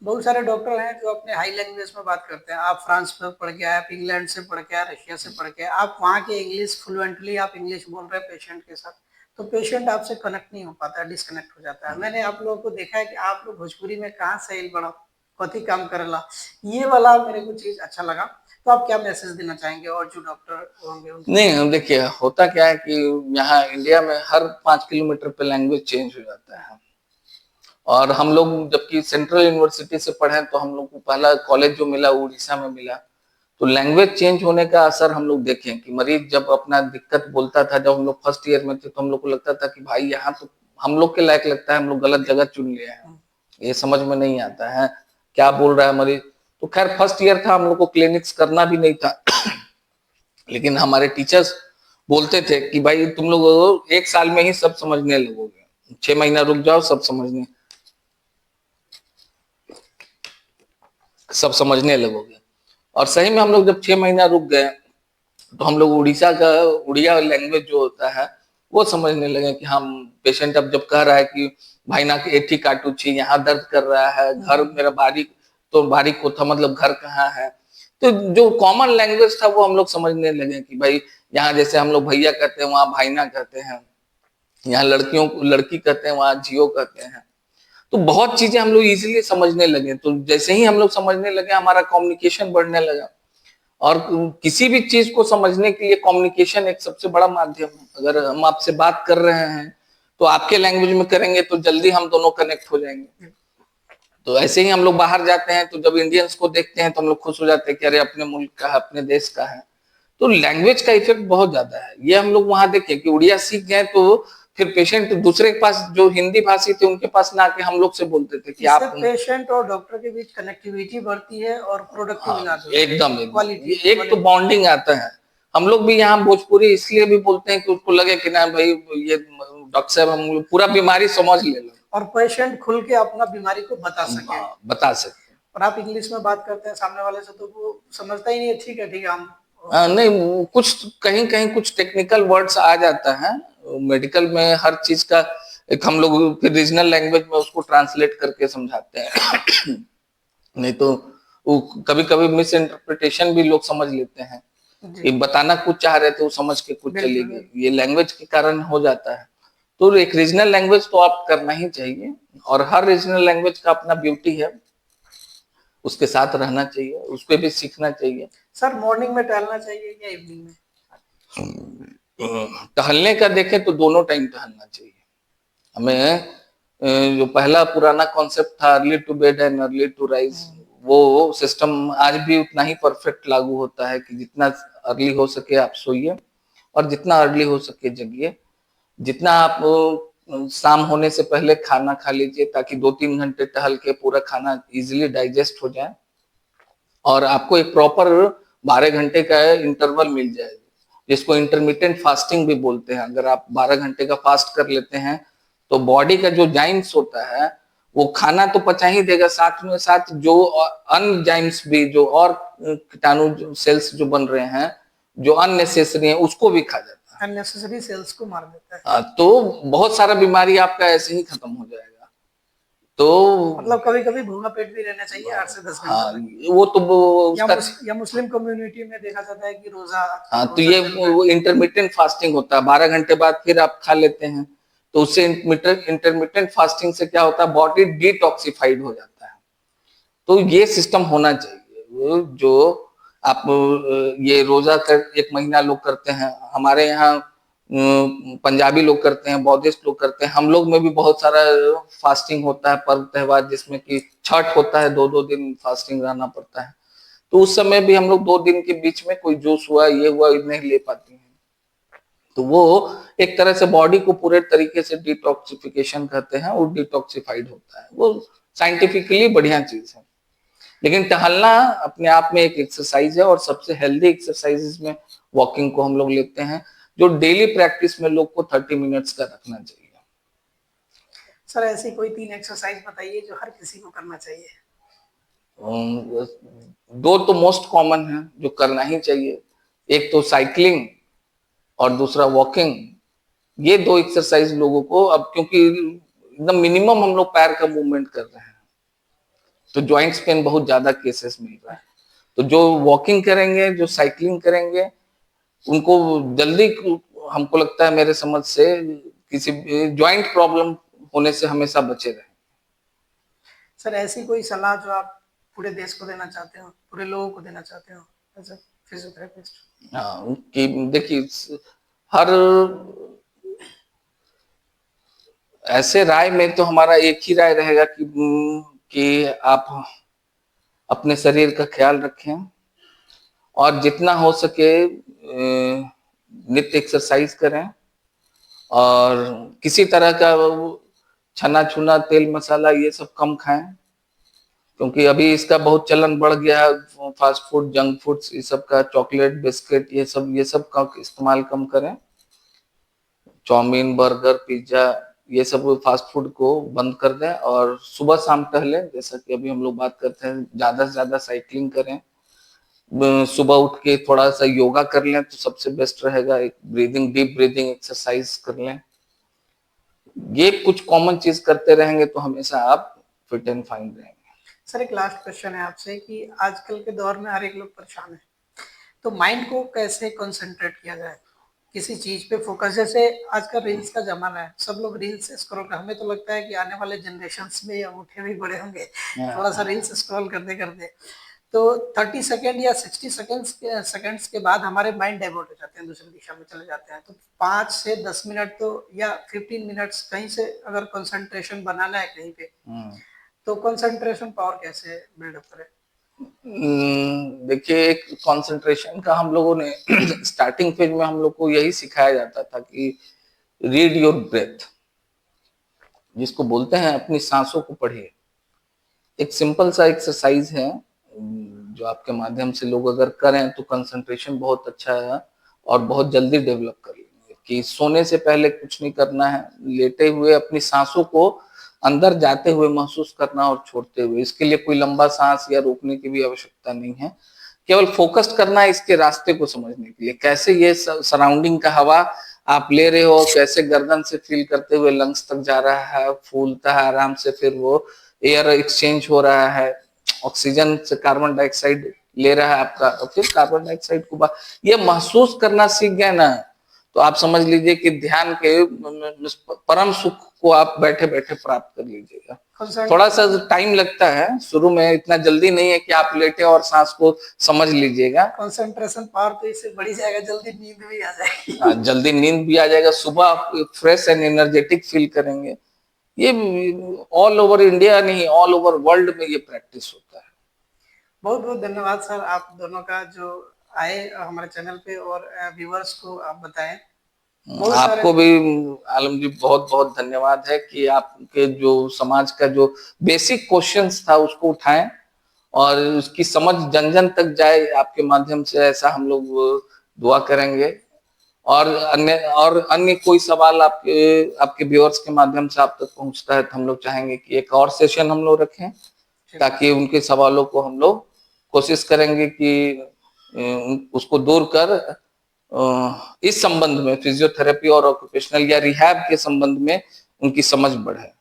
बहुत सारे डॉक्टर हैं जो अपने हाई लैंग्वेज में बात करते हैं। आप फ्रांस में पढ़ के आए, आप इंग्लैंड से पढ़ के आए, रशिया से पढ़ के आए, आप वहाँ के इंग्लिश फ्लुएंटली आप इंग्लिश बोल रहे हैं पेशेंट के साथ, तो पेशेंट आपसे कनेक्ट नहीं हो पाता है, डिस्कनेक्ट हो जाता है। मैंने आप लोगों को देखा है कि आप लोग भोजपुरी में कहाँ सही बड़ा कथी काम करेला, ये वाला मेरे को चीज अच्छा लगा। तो आप क्या मैसेज देना चाहेंगे और जो डॉक्टर होंगे उनको? नहीं देखिए, होता क्या है कि यहाँ इंडिया में हर 5 किलोमीटर पे लैंग्वेज चेंज हो जाता है। और हम लोग जबकि सेंट्रल यूनिवर्सिटी से पढ़े तो हम लोग को पहला कॉलेज जो मिला उड़ीसा में मिला। तो लैंग्वेज चेंज होने का असर हम लोग देखें कि मरीज जब अपना दिक्कत बोलता था, जब हम लोग फर्स्ट ईयर में थे तो हम लोग को लगता था कि भाई यहाँ तो हम लोग के लायक लगता है, हम लोग गलत जगह चुन लिए हैं, ये समझ में नहीं आता है क्या बोल रहा है मरीज। तो खैर फर्स्ट ईयर था, हम लोग को क्लिनिक्स करना भी नहीं था लेकिन हमारे टीचर्स बोलते थे कि भाई तुम लोग 1 साल में ही सब समझने लगोगे, 6 महीना रुक जाओ सब समझने लगोगे। और सही में हम लोग जब 6 महीना रुक गए तो हम लोग उड़ीसा का उड़िया लैंग्वेज जो होता है वो समझने लगे कि हम पेशेंट अब जब कह रहा है कि भाई ना एठी काटू छी, यहाँ दर्द कर रहा है, घर मेरा बारीक तो बारीक को था मतलब घर कहाँ है। तो जो कॉमन लैंग्वेज था वो हम लोग समझने लगे कि भाई यहाँ जैसे हम लोग भैया कहते हैं वहाँ भाईना कहते हैं, यहाँ लड़कियों को लड़की कहते हैं वहाँ जियो कहते हैं। तो बहुत चीजें हम लोग इजीली समझने लगे। तो जैसे ही हम लोग समझने लगे हमारा कम्युनिकेशन बढ़ने लगा। और किसी भी चीज को समझने के लिए कम्युनिकेशन एक सबसे बड़ा माध्यम है। अगर हम आपसे बात कर रहे हैं तो आपके लैंग्वेज में करेंगे तो जल्दी हम दोनों कनेक्ट हो जाएंगे। तो ऐसे ही हम लोग बाहर जाते हैं तो जब इंडियंस को देखते हैं तो हम लोग खुश हो जाते हैं कि अरे अपने मुल्क का है, अपने देश का है। तो लैंग्वेज का इफेक्ट बहुत ज्यादा है। ये हम लोग वहां देखे कि उड़िया सीख गए तो फिर पेशेंट दूसरे के पास जो हिंदी भाषी थे उनके पास ना आके हम लोग से बोलते थे कि आप पेशेंट और डॉक्टर के बीच कनेक्टिविटी बढ़ती है और प्रोडक्टिव इलाज होता है। एकदम क्वालिटी एक तो बॉन्डिंग आता है। हम लोग भी यहाँ भोजपुरी इसलिए भी बोलते हैं कि उसको लगे कि ना भाई ये डॉक्टर साहब हम पूरा बीमारी समझ ले लो और पेशेंट खुल के अपना बीमारी को बता सके। और आप इंग्लिश में बात करते हैं सामने वाले से तो वो समझता ही नहीं है, ठीक है हम नहीं, कुछ कहीं कहीं कुछ टेक्निकल वर्ड्स आ जाता है। मेडिकल में हर चीज का एक हम लोग फिर रीजनल लैंग्वेज में उसको ट्रांसलेट करके समझाते हैं। नहीं तो वो कभी कभी मिस इंटरप्रिटेशन भी लोग समझ लेते हैं, जी, ये बताना कुछ चाह रहे थे वो समझ के कुछ चले बिल्कुल, गए, बिल्कुल। ये लैंग्वेज के कारण हो जाता है। तो एक रीजनल लैंग्वेज तो आप करना ही चाहिए, और हर रीजनल लैंग्वेज का अपना ब्यूटी है, उसके साथ रहना चाहिए, उसको भी सीखना चाहिए। सर मॉर्निंग में टहलना चाहिए या इवनिंग में? टहलने का देखें तो दोनों टाइम टहलना चाहिए हमें। जो पहला पुराना कॉन्सेप्ट था early to bed and early to rise, वो सिस्टम आज भी उतना ही परफेक्ट लागू होता है कि जितना अर्ली हो सके आप सोइए और जितना अर्ली हो सके जगिए। जितना आप शाम होने से पहले खाना खा लीजिए ताकि 2-3 घंटे टहल के पूरा खाना इजीली डाइजेस्ट हो जाए और आपको एक प्रॉपर 12 घंटे का इंटरवल मिल जाए, जिसको इंटरमिटेंट फास्टिंग भी बोलते हैं। अगर आप 12 घंटे का फास्ट कर लेते हैं तो बॉडी का जो जाइम्स होता है वो खाना तो पचा ही देगा, साथ में साथ जो अन्य जाइम्स भी, जो और कीटाणु सेल्स जो बन रहे हैं जो अननेसेसरी हैं उसको भी खा जाता है। अननेसेसरी सेल्स को मार देता है। तो बहुत सारा बीमारी आपका ऐसे ही खत्म हो जाएगा। तो मतलब कभी-कभी भूखा पेट भी रहना चाहिए 8 से 10 घंटों हाँ, तक। वो तो उसका या मुस्लिम कम्युनिटी में देखा जाता है कि रोजा हाँ, तो रोजा ये चल रहा है। वो इंटरमिटेंट फास्टिंग होता है, 12 घंटे बाद फिर आप खा लेते हैं, तो उससे इंटरमिटेंट फास्टिंग से क्या होता है, बॉडी डिटॉक्सिफाइड हो जाता है। तो ये सिस्टम होना चाहिए। जो आप ये रोजा कर 1 महीना लोग करते हैं, हमारे यहाँ पंजाबी लोग करते हैं, बौद्धिस्ट लोग करते हैं, हम लोग में भी बहुत सारा फास्टिंग होता है, पर्व त्योहार, जिसमें कि छठ होता है, 2-2 दिन फास्टिंग रहना पड़ता है। तो उस समय भी हम लोग 2 दिन के बीच में कोई जूस हुआ, ये हुआ, नहीं ले पाते हैं। तो वो एक तरह से बॉडी को पूरे तरीके से डिटॉक्सिफिकेशन कहते हैं, वो डिटॉक्सिफाइड होता है, वो साइंटिफिकली बढ़िया चीज है। लेकिन टहलना अपने आप में एक एक्सरसाइज है, और सबसे हेल्दी एक्सरसाइज में वॉकिंग को हम लोग लेते हैं, जो डेली प्रैक्टिस में लोग को 30 मिनट्स का रखना चाहिए। सर ऐसी कोई 3 एक्सरसाइज बताइए जो हर किसी को करना चाहिए। 2 तो मोस्ट कॉमन है जो करना ही चाहिए, एक तो साइकिलिंग और दूसरा वॉकिंग। ये 2 एक्सरसाइज लोगों को, अब क्योंकि एकदम मिनिमम हम लोग पैर का मूवमेंट कर रहे हैं तो जॉइंट्स पेन बहुत ज्यादा केसेस मिल रहा है। तो जो वॉकिंग करेंगे, जो साइकिलिंग करेंगे, उनको जल्दी, हमको लगता है मेरे समझ से, किसी जॉइंट प्रॉब्लम होने से हमेशा बचे रहे। सर ऐसी कोई सलाह जो आप पूरे देश को देना चाहते हो, पूरे लोगों को देना चाहते हो एज अ फिजियोथेरेपिस्ट? हाँ, कि देखिए, हर ऐसे राय में तो हमारा एक ही राय रहेगा कि आप अपने शरीर का ख्याल रखें और जितना हो सके नित्य एक्सरसाइज करें, और किसी तरह का छना छुना तेल मसाला ये सब कम खाएं, क्योंकि अभी इसका बहुत चलन बढ़ गया है, फास्ट फूड, जंक फूड्स, ये सब का, चॉकलेट, बिस्किट, ये सब का इस्तेमाल कम करें। चाउमीन, बर्गर, पिज्जा, ये सब फास्ट फूड को बंद कर दें, और सुबह शाम टहलें, जैसा कि अभी हम लोग बात करते हैं, ज्यादा से ज्यादा साइकिलिंग करें। सुबह उठ के थोड़ा सा योगा कर लें तो सबसे बेस्ट रहेगा, एक ब्रीदिंग, डीप ब्रीदिंग एक्सरसाइज कर लें। ये कुछ कॉमन चीज करते रहेंगे तो हमेशा आप फिट एंड फाइन रहेंगे। सर एक लास्ट क्वेश्चन है आपसे कि आजकल के दौर में हर एक लोग परेशान है, तो माइंड को कैसे कंसंट्रेट किया जाए, किसी चीज पे फोकस? जैसे आज का रील्स का जमाना है, सब लोग रील्स स्क्रॉल कर, हमें तो लगता है कि आने वाले जनरेशंस में ये अंगूठे भी बड़े होंगे थोड़ा सा रील्स स्क्रॉल करते करते। तो 30 सेकेंड या 60 सेकेंड्स के बाद हमारे माइंड डाइवर्ट हो जाते हैं, दूसरी दिशा में चले जाते हैं। तो 5 से 10 मिनट तो या 15 मिनट्स कहीं से अगर कंसंट्रेशन बनाना है कहीं पे, तो कंसंट्रेशन पावर कैसे बिल्डअप करें? देखिए, एक कंसंट्रेशन का हम लोगों ने स्टार्टिंग फेज में हम लोग को यही सिखाया जाता था कि रीड योर ब्रेथ, जिसको बोलते हैं अपनी सांसों को पढ़िए। एक सिंपल सा एक्सरसाइज है जो आपके माध्यम से लोग अगर करें तो कंसंट्रेशन बहुत अच्छा है और बहुत जल्दी डेवलप कर लेंगे। कि सोने से पहले कुछ नहीं करना है, लेटे हुए अपनी सांसों को अंदर जाते हुए महसूस करना और छोड़ते हुए। इसके लिए कोई लंबा सांस या रोकने की भी आवश्यकता नहीं है, केवल फोकस्ड करना है इसके रास्ते को समझने के लिए, कैसे ये सराउंडिंग का हवा आप ले रहे हो, कैसे गर्दन से फील करते हुए लंग्स तक जा रहा है, फूलता है आराम से, फिर वो एयर एक्सचेंज हो रहा है, ऑक्सीजन से कार्बन डाइऑक्साइड ले रहा है आपका, और फिर कार्बन डाइऑक्साइड को ये महसूस करना सीख गए ना, तो आप समझ लीजिए कि ध्यान के परम सुख को आप बैठे बैठे प्राप्त कर लीजिएगा। थोड़ा सा टाइम लगता है शुरू में, इतना जल्दी नहीं है कि आप लेटे और सांस को समझ लीजिएगा। कंसंट्रेशन पावर तो इससे बढ़ी जाएगा, जल्दी नींद भी आ जाएगी। जल्दी नींद भी आ जाएगा, सुबह आप फ्रेश एंड एनर्जेटिक फील करेंगे। ये ऑल ओवर इंडिया नहीं, ऑल ओवर वर्ल्ड में ये प्रैक्टिस होता है। बहुत बहुत धन्यवाद सर, आप दोनों का जो आए हमारे चैनल पे और व्यूअर्स को आप बताएं। आपको भी आलम जी बहुत बहुत धन्यवाद है कि आपके जो समाज का जो बेसिक क्वेश्चंस था उसको उठाएं और उसकी समझ जन जन तक जाए आपके माध्यम से, ऐसा हम लोग दुआ करेंगे। और अन्य कोई सवाल आपके व्यूअर्स के माध्यम से आप तक पहुंचता है तो हम लोग चाहेंगे कि एक और सेशन हम लोग रखें, ताकि उनके सवालों को हम लोग कोशिश करेंगे कि उसको दूर कर इस संबंध में फिजियोथेरेपी और ऑक्यूपेशनल या रिहैब के संबंध में उनकी समझ बढ़े।